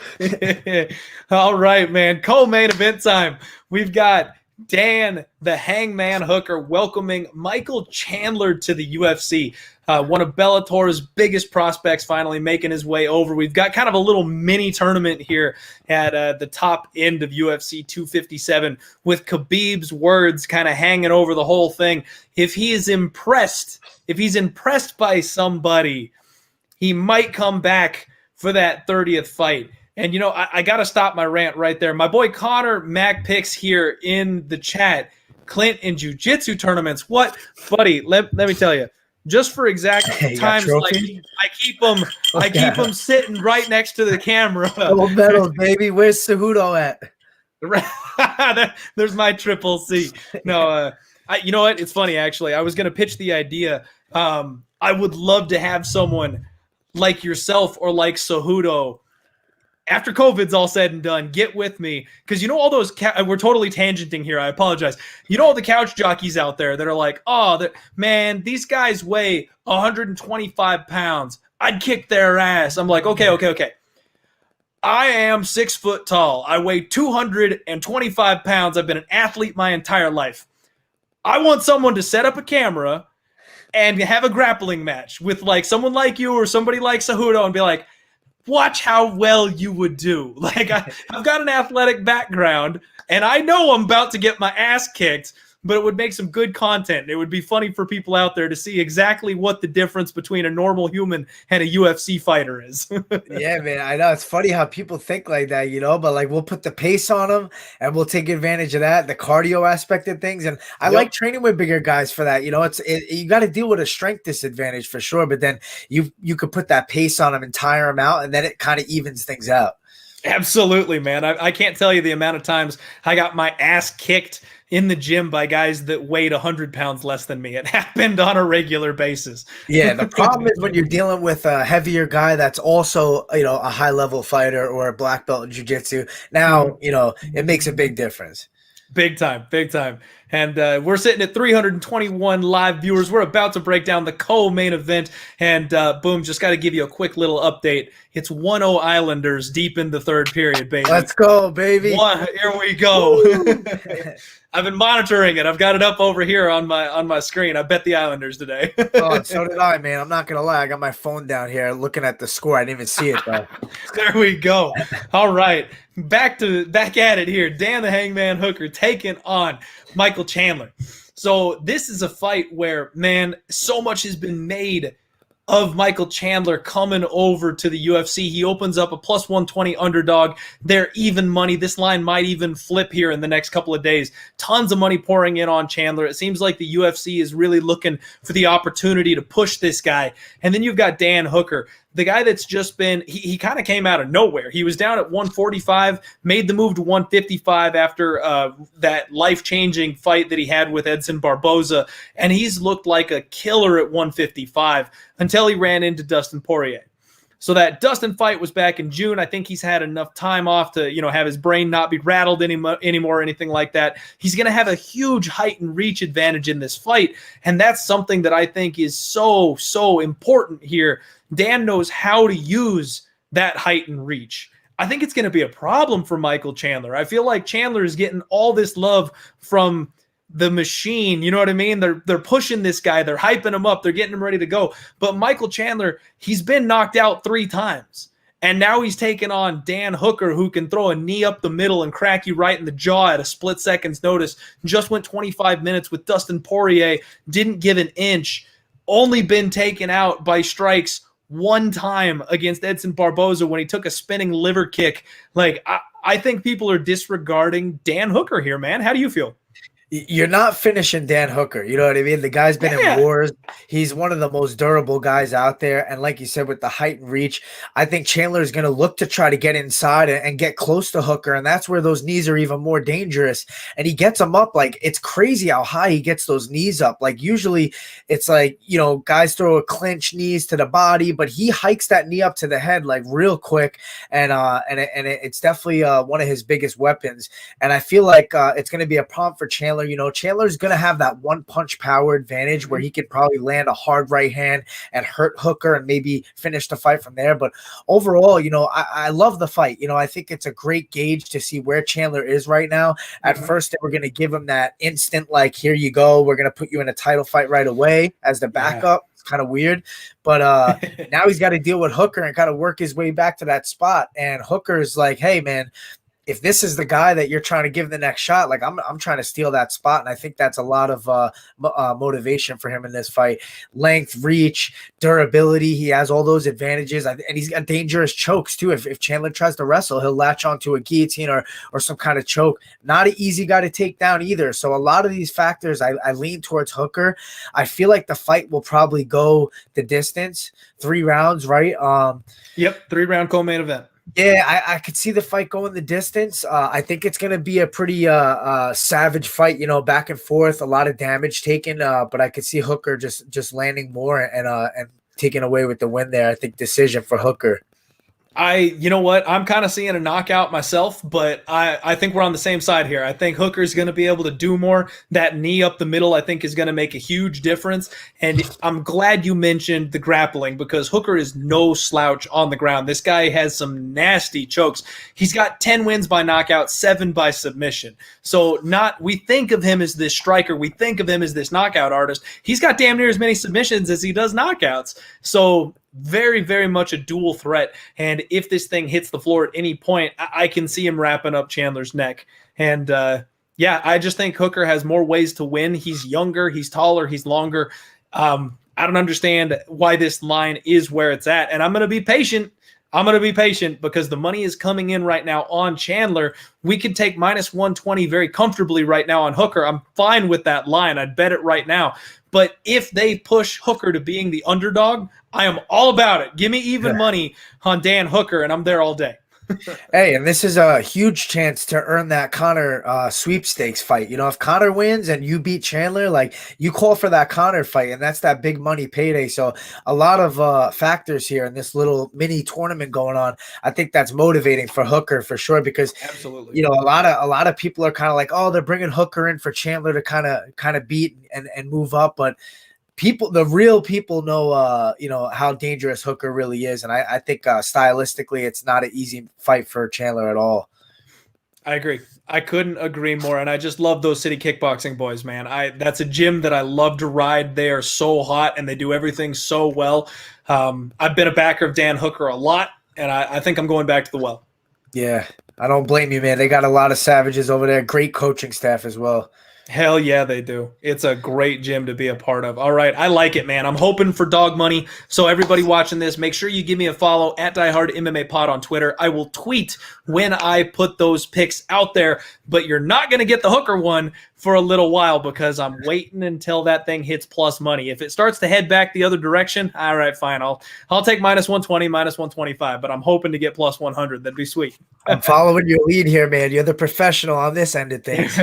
All right, man. Co-main event time. We've got Dan, the Hangman Hooker, welcoming Michael Chandler to the UFC. One of Bellator's biggest prospects finally making his way over. We've got kind of a little mini tournament here at the top end of UFC 257 with Khabib's words kind of hanging over the whole thing. If he's impressed by somebody, he might come back for that 30th fight. And, I got to stop my rant right there. My boy Connor Mac picks here in the chat. Clint in jiu-jitsu tournaments. What? Buddy, let me tell you. Just for exact times, like I keep them sitting right next to the camera. Gold medals, baby. Where's Cejudo at? There's my triple C. No, you know what? It's funny, actually. I was going to pitch the idea. I would love to have someone like yourself or like Cejudo, after COVID's all said and done, get with me. Because all those, we're totally tangenting here. I apologize. All the couch jockeys out there that are like, man, these guys weigh 125 pounds. I'd kick their ass. I'm like, okay. I am 6 foot tall. I weigh 225 pounds. I've been an athlete my entire life. I want someone to set up a camera and have a grappling match with like someone like you or somebody like Cejudo and be like, watch how well you would do. Like I've got an athletic background and I know I'm about to get my ass kicked, but it would make some good content. It would be funny for people out there to see exactly what the difference between a normal human and a UFC fighter is. Yeah, man. I know it's funny how people think like that, but like we'll put the pace on them and we'll take advantage of that, the cardio aspect of things. And I like training with bigger guys for that. You got to deal with a strength disadvantage for sure, but then you could put that pace on them and tire them out, and then it kind of evens things out. Absolutely, man. I can't tell you the amount of times I got my ass kicked in the gym by guys that weighed 100 pounds less than me. It happened on a regular basis. Yeah, the problem is when you're dealing with a heavier guy that's also, a high-level fighter or a black belt in jiu-jitsu, now, it makes a big difference. Big time, big time. And we're sitting at 321 live viewers. We're about to break down the co-main event. And boom, just got to give you a quick little update. It's 1-0 Islanders deep in the third period, baby. Let's go, baby. Here we go. I've been monitoring it. I've got it up over here on my screen. I bet the Islanders today. Oh, so did I, man. I'm not going to lie. I got my phone down here looking at the score. I didn't even see it, though. There we go. All right. Back at it here. Dan the Hangman Hooker taking on Michael Chandler. So this is a fight where, man, so much has been made of Michael Chandler coming over to the UFC. He opens up a plus 120 underdog. They're even money. This line might even flip here in the next couple of days. Tons of money pouring in on Chandler. It seems like the UFC is really looking for the opportunity to push this guy. And then you've got Dan Hooker, the guy that's just been, he kind of came out of nowhere. He was down at 145, made the move to 155 after that life-changing fight that he had with Edson Barboza, and he's looked like a killer at 155 until he ran into Dustin Poirier. So that Dustin fight was back in June. I think he's had enough time off to, have his brain not be rattled anymore or anything like that. He's going to have a huge height and reach advantage in this fight, and that's something that I think is so, so important here. Dan knows how to use that height and reach. I think it's going to be a problem for Michael Chandler. I feel like Chandler is getting all this love from the machine. You know what I mean? They're pushing this guy. They're hyping him up. They're getting him ready to go. But Michael Chandler, he's been knocked out 3 times. And now he's taking on Dan Hooker, who can throw a knee up the middle and crack you right in the jaw at a split second's notice. Just went 25 minutes with Dustin Poirier. Didn't give an inch. Only been taken out by strikes 1 time against Edson Barboza when he took a spinning liver kick. Like, I think people are disregarding Dan Hooker here, man. How do you feel? You're not finishing Dan Hooker. You know what I mean? The guy's been in wars. He's one of the most durable guys out there. And like you said, with the height and reach, I think Chandler is going to look to try to get inside and get close to Hooker. And that's where those knees are even more dangerous. And he gets them up. Like, it's crazy how high he gets those knees up. Like, usually it's like, guys throw a clinch knees to the body, but he hikes that knee up to the head, like, real quick. And it's definitely one of his biggest weapons. And I feel like it's going to be a problem for Chandler. Chandler's going to have that one punch power advantage where he could probably land a hard right hand and hurt Hooker and maybe finish the fight from there. But overall, I love the fight. I think it's a great gauge to see where Chandler is right now. At first, they were going to give him that instant, like, here you go, we're going to put you in a title fight right away as the backup. It's kind of weird. But now he's got to deal with Hooker and kind of work his way back to that spot. And Hooker's like, hey, man, if this is the guy that you're trying to give the next shot, like, I'm trying to steal that spot. And I think that's a lot of motivation for him in this fight. Length, reach, durability. He has all those advantages. And he's got dangerous chokes too. If Chandler tries to wrestle, he'll latch onto a guillotine or some kind of choke. Not an easy guy to take down either. So a lot of these factors, I lean towards Hooker. I feel like the fight will probably go the distance, 3 rounds, right? Yep, 3-round co-main event. Yeah, I could see the fight going the distance. I think it's going to be a pretty savage fight, back and forth, a lot of damage taken. But I could see Hooker just landing more and taking away with the win there. I think decision for Hooker. You know what? I'm kind of seeing a knockout myself, but I think we're on the same side here. I think Hooker's going to be able to do more. That knee up the middle, I think, is going to make a huge difference. And I'm glad you mentioned the grappling because Hooker is no slouch on the ground. This guy has some nasty chokes. He's got 10 wins by knockout, 7 by submission. So we think of him as this striker. We think of him as this knockout artist. He's got damn near as many submissions as he does knockouts. So very, very much a dual threat. And if this thing hits the floor at any point, I can see him wrapping up Chandler's neck. And I just think Hooker has more ways to win. He's younger, he's taller, he's longer. I don't understand why this line is where it's at. And I'm going to be patient. Because the money is coming in right now on Chandler. We could take minus 120 very comfortably right now on Hooker. I'm fine with that line. I'd bet it right now. But if they push Hooker to being the underdog, I am all about it. Give me even money on Dan Hooker, and I'm there all day. Hey, and this is a huge chance to earn that Conor sweepstakes fight. If Conor wins and you beat Chandler, like you call for that Conor fight, and that's that big money payday. So a lot of factors here in this little mini tournament going on. I think that's motivating for Hooker for sure because Absolutely. a lot of people are kind of like, oh, they're bringing Hooker in for Chandler to kind of beat and move up, but the real people know how dangerous Hooker really is, and I think stylistically it's not an easy fight for Chandler at all. I agree. I couldn't agree more, and I just love those city kickboxing boys, man. That's a gym that I love to ride. They are so hot, and they do everything so well. I've been a backer of Dan Hooker a lot, and I think I'm going back to the well. Yeah, I don't blame you, man. They got a lot of savages over there. Great coaching staff as well. Hell yeah, they do. It's a great gym to be a part of. All right, I like it, man. I'm hoping for dog money. So everybody watching this, make sure you give me a follow at Diehard MMA Pod on Twitter. I will tweet when I put those picks out there, but you're not going to get the Hooker one for a little while because I'm waiting until that thing hits plus money. If it starts to head back the other direction, all right, fine. I'll take minus 120, minus 125, but I'm hoping to get plus 100. That'd be sweet. I'm following your lead here, man. You're the professional on this end of things.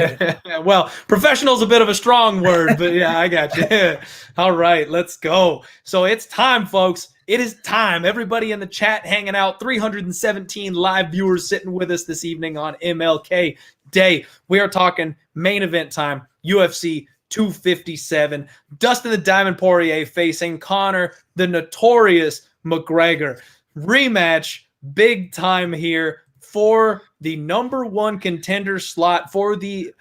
Well, professional is a bit of a strong word, but yeah, I got you. All right, let's go. So it's time, folks. It is time. Everybody in the chat hanging out. 317 live viewers sitting with us this evening on MLK Day. We are talking main event time, UFC 257. Dustin the Diamond Poirier facing Conor the Notorious McGregor. Rematch, big time here for the number one contender slot for the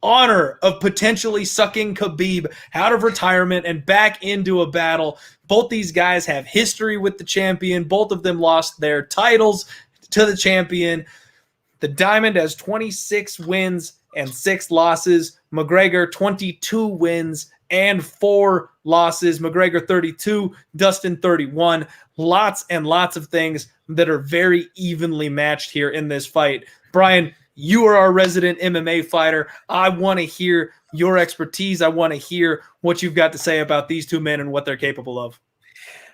honor of potentially sucking Khabib out of retirement and back into a battle. Both these guys have history with the champion. Both of them lost their titles to the champion. The Diamond has 26 wins and 6 losses. McGregor, 22 wins and 4 losses. McGregor, 32. Dustin, 31. Lots and lots of things that are very evenly matched here in this fight. Brian, you are our resident MMA fighter. I want to hear your expertise. I want to hear what you've got to say about these two men and what they're capable of.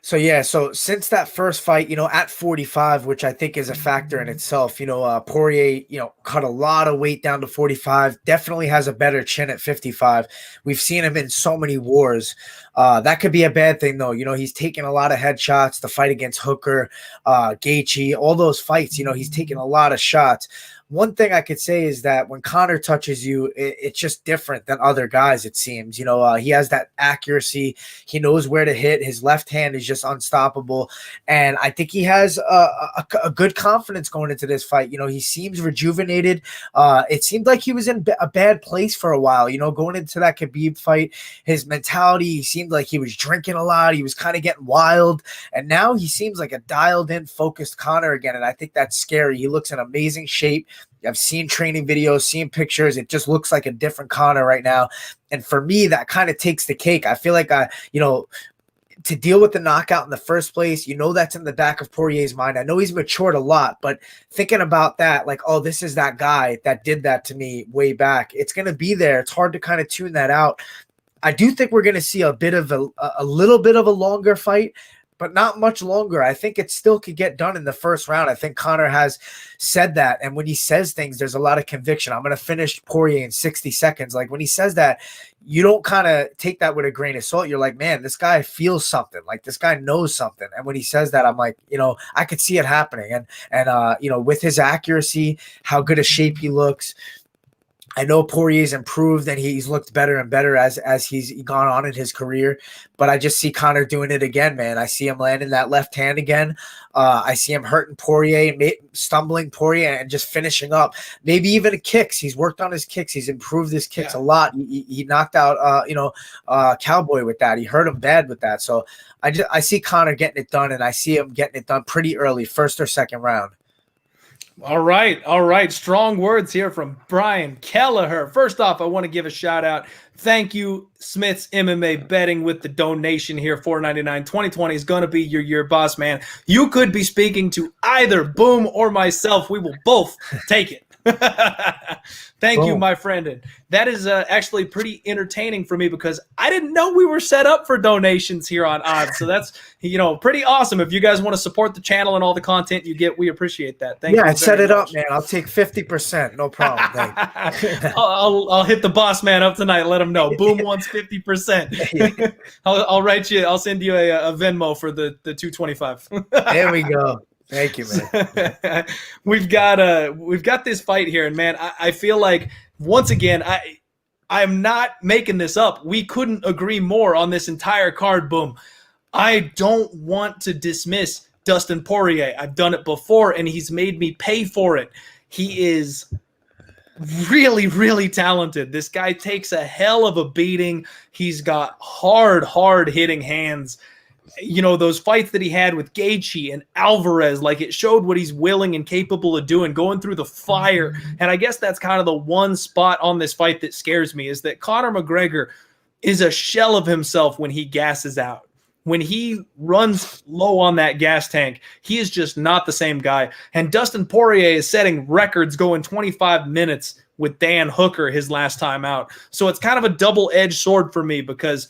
So since that first fight, at 45, which I think is a factor in itself, Poirier, cut a lot of weight down to 45, definitely has a better chin at 55. We've seen him in so many wars. That could be a bad thing, though. He's taken a lot of headshots, the fight against Hooker, Gaethje, all those fights, he's taken a lot of shots. One thing I could say is that when Conor touches you, it's just different than other guys, it seems. He has that accuracy. He knows where to hit. His left hand is just unstoppable. And I think he has a good confidence going into this fight. He seems rejuvenated. It seemed like he was in a bad place for a while, going into that Khabib fight. His mentality, he seemed like he was drinking a lot. He was kind of getting wild. And now he seems like a dialed-in, focused Conor again. And I think that's scary. He looks in amazing shape. I've seen training videos, seen pictures. It just looks like a different Conor right now. And for me, that kind of takes the cake. I feel like to deal with the knockout in the first place, that's in the back of Poirier's mind. I know he's matured a lot, but thinking about that, like, oh, this is that guy that did that to me way back. It's going to be there. It's hard to kind of tune that out. I do think we're going to see a little bit of a longer fight, but not much longer. I think it still could get done in the first round. I think Conor has said that. And when he says things, there's a lot of conviction. I'm going to finish Poirier in 60 seconds. Like when he says that, you don't kind of take that with a grain of salt. You're like, man, this guy feels something. Like this guy knows something. And when he says that, I'm like, I could see it happening. And with his accuracy, how good a shape he looks, I know Poirier's improved and he's looked better and better as he's gone on in his career, but I just see Conor doing it again, man. I see him landing that left hand again. I see him hurting Poirier, stumbling Poirier and just finishing up. Maybe even kicks. He's worked on his kicks. He's improved his kicks a lot. He knocked out, Cowboy with that. He hurt him bad with that. So I see Conor getting it done, and I see him getting it done pretty early, first or second round. All right. Strong words here from Brian Kelleher. First off, I want to give a shout out. Thank you, Smith's MMA Betting, with the donation here, $4.99. 2020 is going to be your year, boss man. You could be speaking to either Boom or myself. We will both take it. Thank you, my friend. And that is actually pretty entertaining for me because I didn't know we were set up for donations here on Odds. So that's, pretty awesome. If you guys want to support the channel and all the content you get, we appreciate that. Thank you. Yeah, set it up, man. I'll take 50%. No problem. I'll hit the boss man up tonight. Let him know. Boom wants 50%. I'll write you. I'll send you a Venmo for the 225. There we go. Thank you, man. We've got this fight here, and man, I feel like once again I'm not making this up. We couldn't agree more on this entire card. Boom. I don't want to dismiss Dustin Poirier. I've done it before, and he's made me pay for it. He is really, really talented. This guy takes a hell of a beating. He's got hard hitting hands. Those fights that he had with Gaethje and Alvarez, like it showed what he's willing and capable of doing, going through the fire. And I guess that's kind of the one spot on this fight that scares me is that Conor McGregor is a shell of himself when he gasses out. When he runs low on that gas tank, he is just not the same guy. And Dustin Poirier is setting records going 25 minutes with Dan Hooker his last time out. So it's kind of a double-edged sword for me because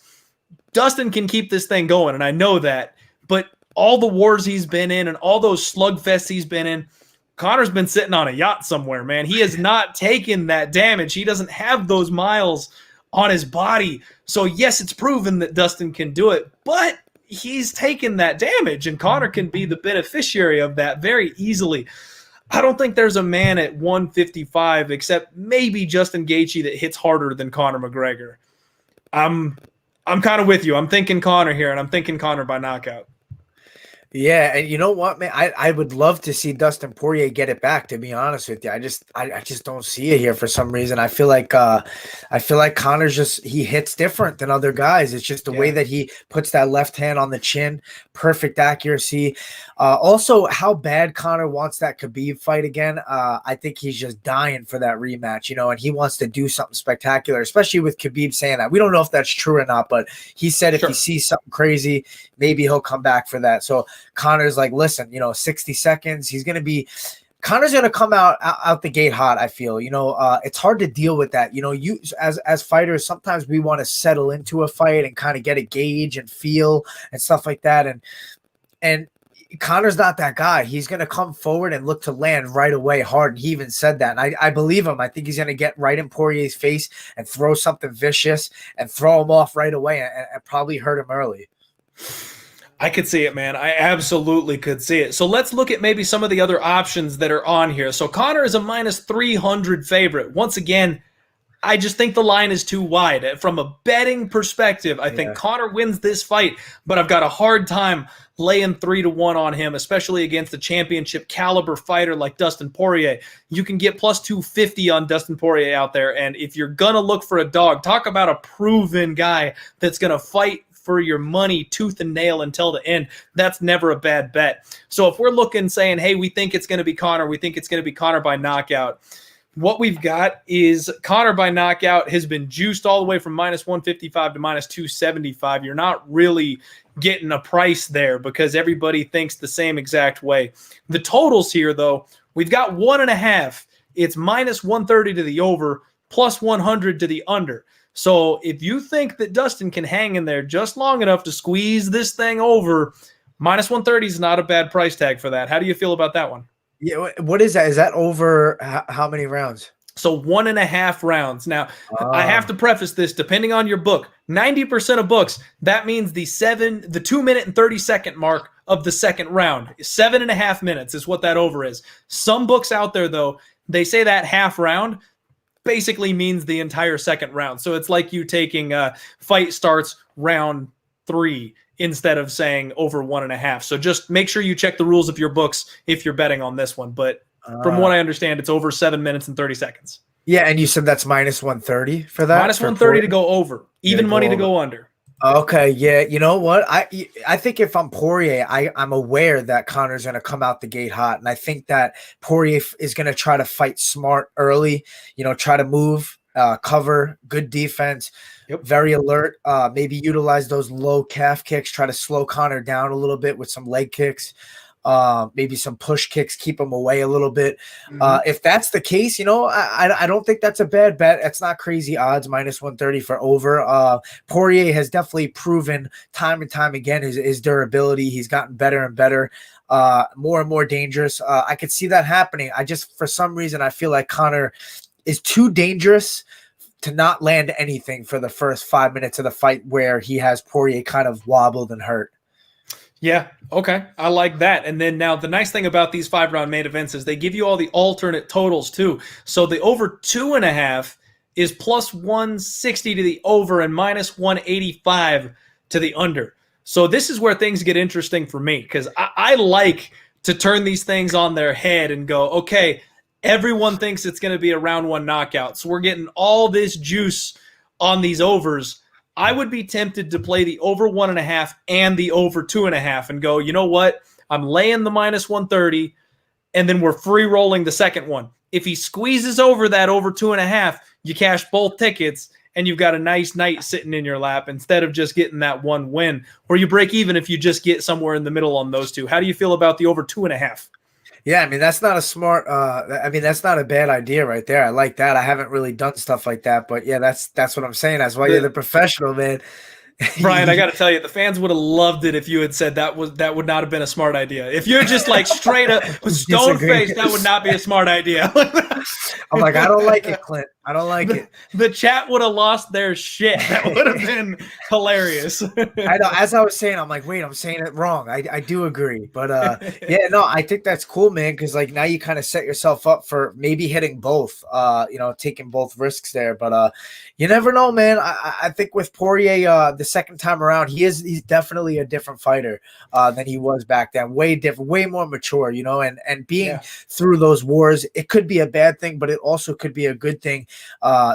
Dustin can keep this thing going, and I know that. But all the wars he's been in and all those slugfests he's been in, Conor's been sitting on a yacht somewhere, man. He has not taken that damage. He doesn't have those miles on his body. So, yes, it's proven that Dustin can do it, but he's taken that damage, and Conor can be the beneficiary of that very easily. I don't think there's a man at 155 except maybe Justin Gaethje that hits harder than Conor McGregor. I'm kind of with you. I'm thinking Conor here, and I'm thinking Conor by knockout. Yeah, and you know what, man? I would love to see Dustin Poirier get it back, to be honest with you. I just don't see it here for some reason. I feel like Conor's he hits different than other guys. It's just the way that he puts that left hand on the chin, perfect accuracy. Also, how bad Conor wants that Khabib fight again. I think he's just dying for that rematch, and he wants to do something spectacular, especially with Khabib saying that. We don't know if that's true or not, but he said if he sees something crazy, maybe he'll come back for that. So Conor's like, listen, 60 seconds. Conor's going to come out the gate hot, I feel. It's hard to deal with that. You as fighters, sometimes we want to settle into a fight and kind of get a gauge and feel and stuff like that. And Conor's not that guy. He's going to come forward and look to land right away hard. And he even said that. And I believe him. I think he's going to get right in Poirier's face and throw something vicious and throw him off right away and probably hurt him early. I could see it, man. I absolutely could see it. So let's look at maybe some of the other options that are on here. So Conor is a minus 300 favorite. Once again, I just think the line is too wide. From a betting perspective, I think Conor wins this fight, but I've got a hard time laying 3-1 on him, especially against a championship caliber fighter like Dustin Poirier. You can get plus 250 on Dustin Poirier out there, and if you're going to look for a dog, talk about a proven guy that's going to fight for your money tooth and nail until the end. That's never a bad bet. So if we're looking, saying, hey, we think it's going to be Conor, we think it's going to be Conor by knockout, what we've got is Conor by knockout has been juiced all the way from minus 155 to minus 275. You're not really getting a price there because everybody thinks the same exact way. The totals here, though, we've got 1.5. It's minus 130 to the over, plus 100 to the under. So if you think that Dustin can hang in there just long enough to squeeze this thing over, minus 130 is not a bad price tag for that. How do you feel about that one? Yeah, what is that? Is that over how many rounds? So 1.5 rounds. Now, I have to preface this, depending on your book, 90% of books, that means the 2 minute and 30 second mark of the second round. 7.5 minutes is what that over is. Some books out there, though, they say that half round basically means the entire second round. So it's like you taking fight starts round 3 instead of saying over 1.5. So just make sure you check the rules of your books if you're betting on this one. But from what I understand, it's over 7 minutes and 30 seconds. Yeah, and you said that's minus 130 for that? Minus 130 to go over. Even money to go under. Okay, yeah. You know what? I think if I'm Poirier, I'm aware that Conor's going to come out the gate hot. And I think that Poirier is going to try to fight smart early, try to move, cover, good defense, very alert, maybe utilize those low calf kicks, try to slow Conor down a little bit with some leg kicks. maybe some push kicks, keep him away a little bit. Mhm. If that's the case, I don't think that's a bad bet. It's not crazy odds, -130 for over. Poirier has definitely proven time and time again his durability. He's gotten better and better, more and more dangerous. I could see that happening. For some reason, I feel like Conor is too dangerous to not land anything for the first 5 minutes of the fight, where he has Poirier kind of wobbled and hurt. Yeah, okay. I like that. And then now the nice thing about these 5-round main events is they give you all the alternate totals too. So the over 2.5 is +160 to the over and -185 to the under. So this is where things get interesting for me, because I like to turn these things on their head and go, okay, everyone thinks it's going to be a round 1 knockout. So we're getting all this juice on these overs. I would be tempted to play the over 1.5 and the over 2.5 and go, you know what? I'm laying the -130, and then we're free rolling the second one. If he squeezes over that over 2.5, you cash both tickets, and you've got a nice night sitting in your lap instead of just getting that one win. Or you break even if you just get somewhere in the middle on those two. How do you feel about the over 2.5? Yeah, I mean, that's not a smart that's not a bad idea right there. I like that. I haven't really done stuff like that, but yeah, that's what I'm saying. That's why you're the professional, man. Brian, I got to tell you, the fans would have loved it if you had said that would not have been a smart idea. If you're just like straight up stone faced, that would not be a smart idea. I'm like, I don't like it, Clint. I don't like it. The chat would have lost their shit. That would have been hilarious. I know. As I was saying, I'm like, wait, I'm saying it wrong. I do agree, but yeah, no, I think that's cool, man. Because like now you kind of set yourself up for maybe hitting both. Taking both risks there, but you never know, man. I think with Poirier, the second time around, he's definitely a different fighter than he was back then. Way different, way more mature, and being through those wars, it could be a bad thing, but it also could be a good thing.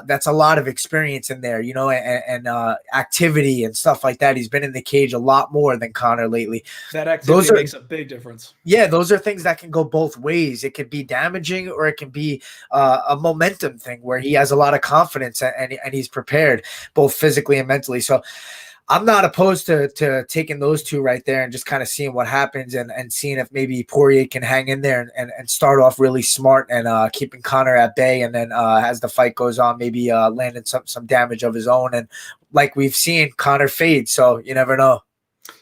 That's a lot of experience in there, and activity and stuff like that. He's been in the cage a lot more than Conor lately. That activity makes a big difference. Yeah, those are things that can go both ways. It could be damaging, or it can be a momentum thing where he has a lot of confidence and he's prepared both physically and mentally. So I'm not opposed to taking those two right there and just kind of seeing what happens and seeing if maybe Poirier can hang in there and start off really smart and keeping Conor at bay. And then as the fight goes on, maybe landing some damage of his own. And like we've seen, Conor fade. So you never know.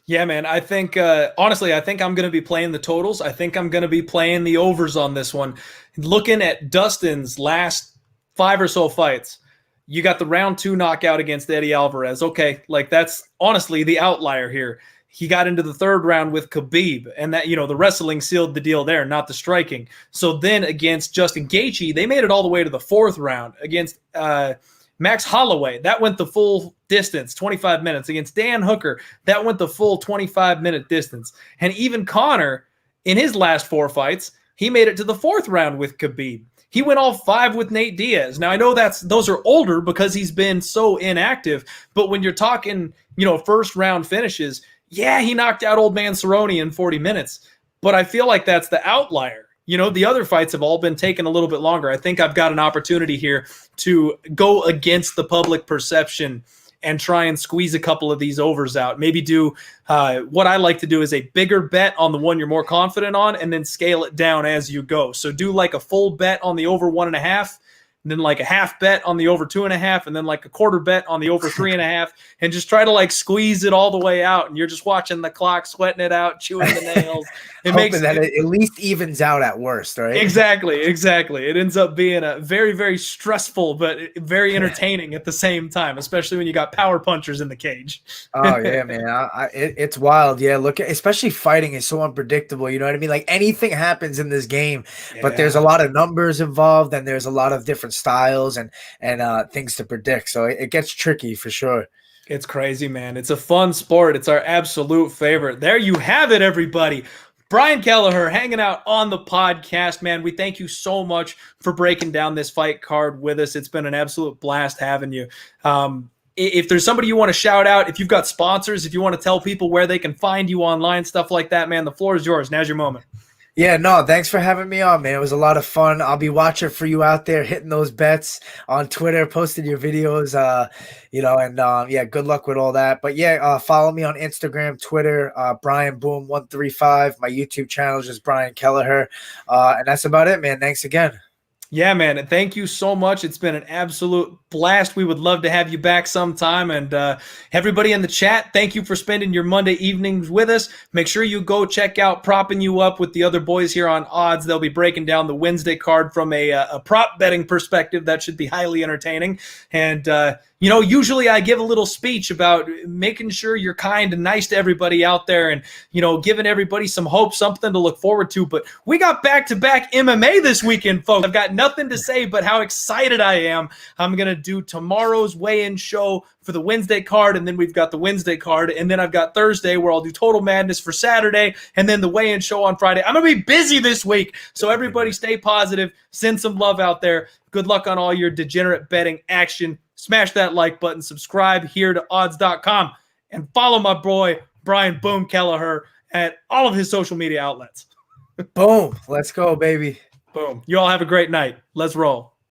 Yeah, man. I think, honestly, I think I'm going to be playing the totals. I think I'm going to be playing the overs on this one. Looking at Dustin's last 5 or so fights, you got the round 2 knockout against Eddie Alvarez. Okay, like that's honestly the outlier here. He got into the 3rd round with Khabib, and that, the wrestling sealed the deal there, not the striking. So then against Justin Gaethje, they made it all the way to the 4th round. Against Max Holloway, that went the full distance, 25 minutes. Against Dan Hooker, that went the full 25-minute distance. And even Conor, in his last 4 fights, he made it to the 4th round with Khabib. He went all 5 with Nate Diaz. Now, I know those are older because he's been so inactive, but when you're talking, first round finishes, yeah, he knocked out old man Cerrone in 40 minutes, but I feel like that's the outlier. The other fights have all been taking a little bit longer. I think I've got an opportunity here to go against the public perception and try and squeeze a couple of these overs out. Maybe do what I like to do is a bigger bet on the one you're more confident on, and then scale it down as you go. So do like a full bet on the over 1.5, and then like a half bet on the over 2.5, and then like a quarter bet on the over 3.5, and just try to like squeeze it all the way out. And you're just watching the clock, sweating it out, chewing the nails. It makes that it at least evens out at worst, right? Exactly. It ends up being a very, very stressful, but very entertaining at the same time, especially when you got power punchers in the cage. Oh yeah, man, it's wild. Yeah, especially fighting is so unpredictable. You know what I mean? Like anything happens in this game, but there's a lot of numbers involved, and there's a lot of different styles and things to predict. So it gets tricky for sure. It's crazy, man. It's a fun sport. It's our absolute favorite. There you have it, everybody. Brian Kelleher hanging out on the podcast, man. We thank you so much for breaking down this fight card with us. It's been an absolute blast having you. If there's somebody you want to shout out, if you've got sponsors, if you want to tell people where they can find you online, stuff like that, man, the floor is yours. Now's your moment. Yeah, no, thanks for having me on, man. It was a lot of fun. I'll be watching for you out there, hitting those bets on Twitter, posting your videos, and yeah, good luck with all that. But yeah, follow me on Instagram, Twitter, Brian Boom 135. My YouTube channel is just Brian Kelleher. And that's about it, man. Thanks again. Yeah, man. And thank you so much. It's been an absolute blast. We would love to have you back sometime. And everybody in the chat, thank you for spending your Monday evenings with us. Make sure you go check out Propping You Up with the other boys here on Odds. They'll be breaking down the Wednesday card from a prop betting perspective. That should be highly entertaining. And, usually I give a little speech about making sure you're kind and nice to everybody out there and, giving everybody some hope, something to look forward to. But we got back-to-back MMA this weekend, folks. I've got nothing to say but how excited I am. I'm going to do tomorrow's weigh-in show for the Wednesday card, and then we've got the Wednesday card, and then I've got Thursday where I'll do Total Madness for Saturday, and then the weigh-in show on Friday. I'm going to be busy this week, so everybody stay positive. Send some love out there. Good luck on all your degenerate betting action. Smash that like button. Subscribe here to odds.com, and follow my boy, Brian Boom Kelleher, at all of his social media outlets. Boom. Let's go, baby. Boom. You all have a great night. Let's roll.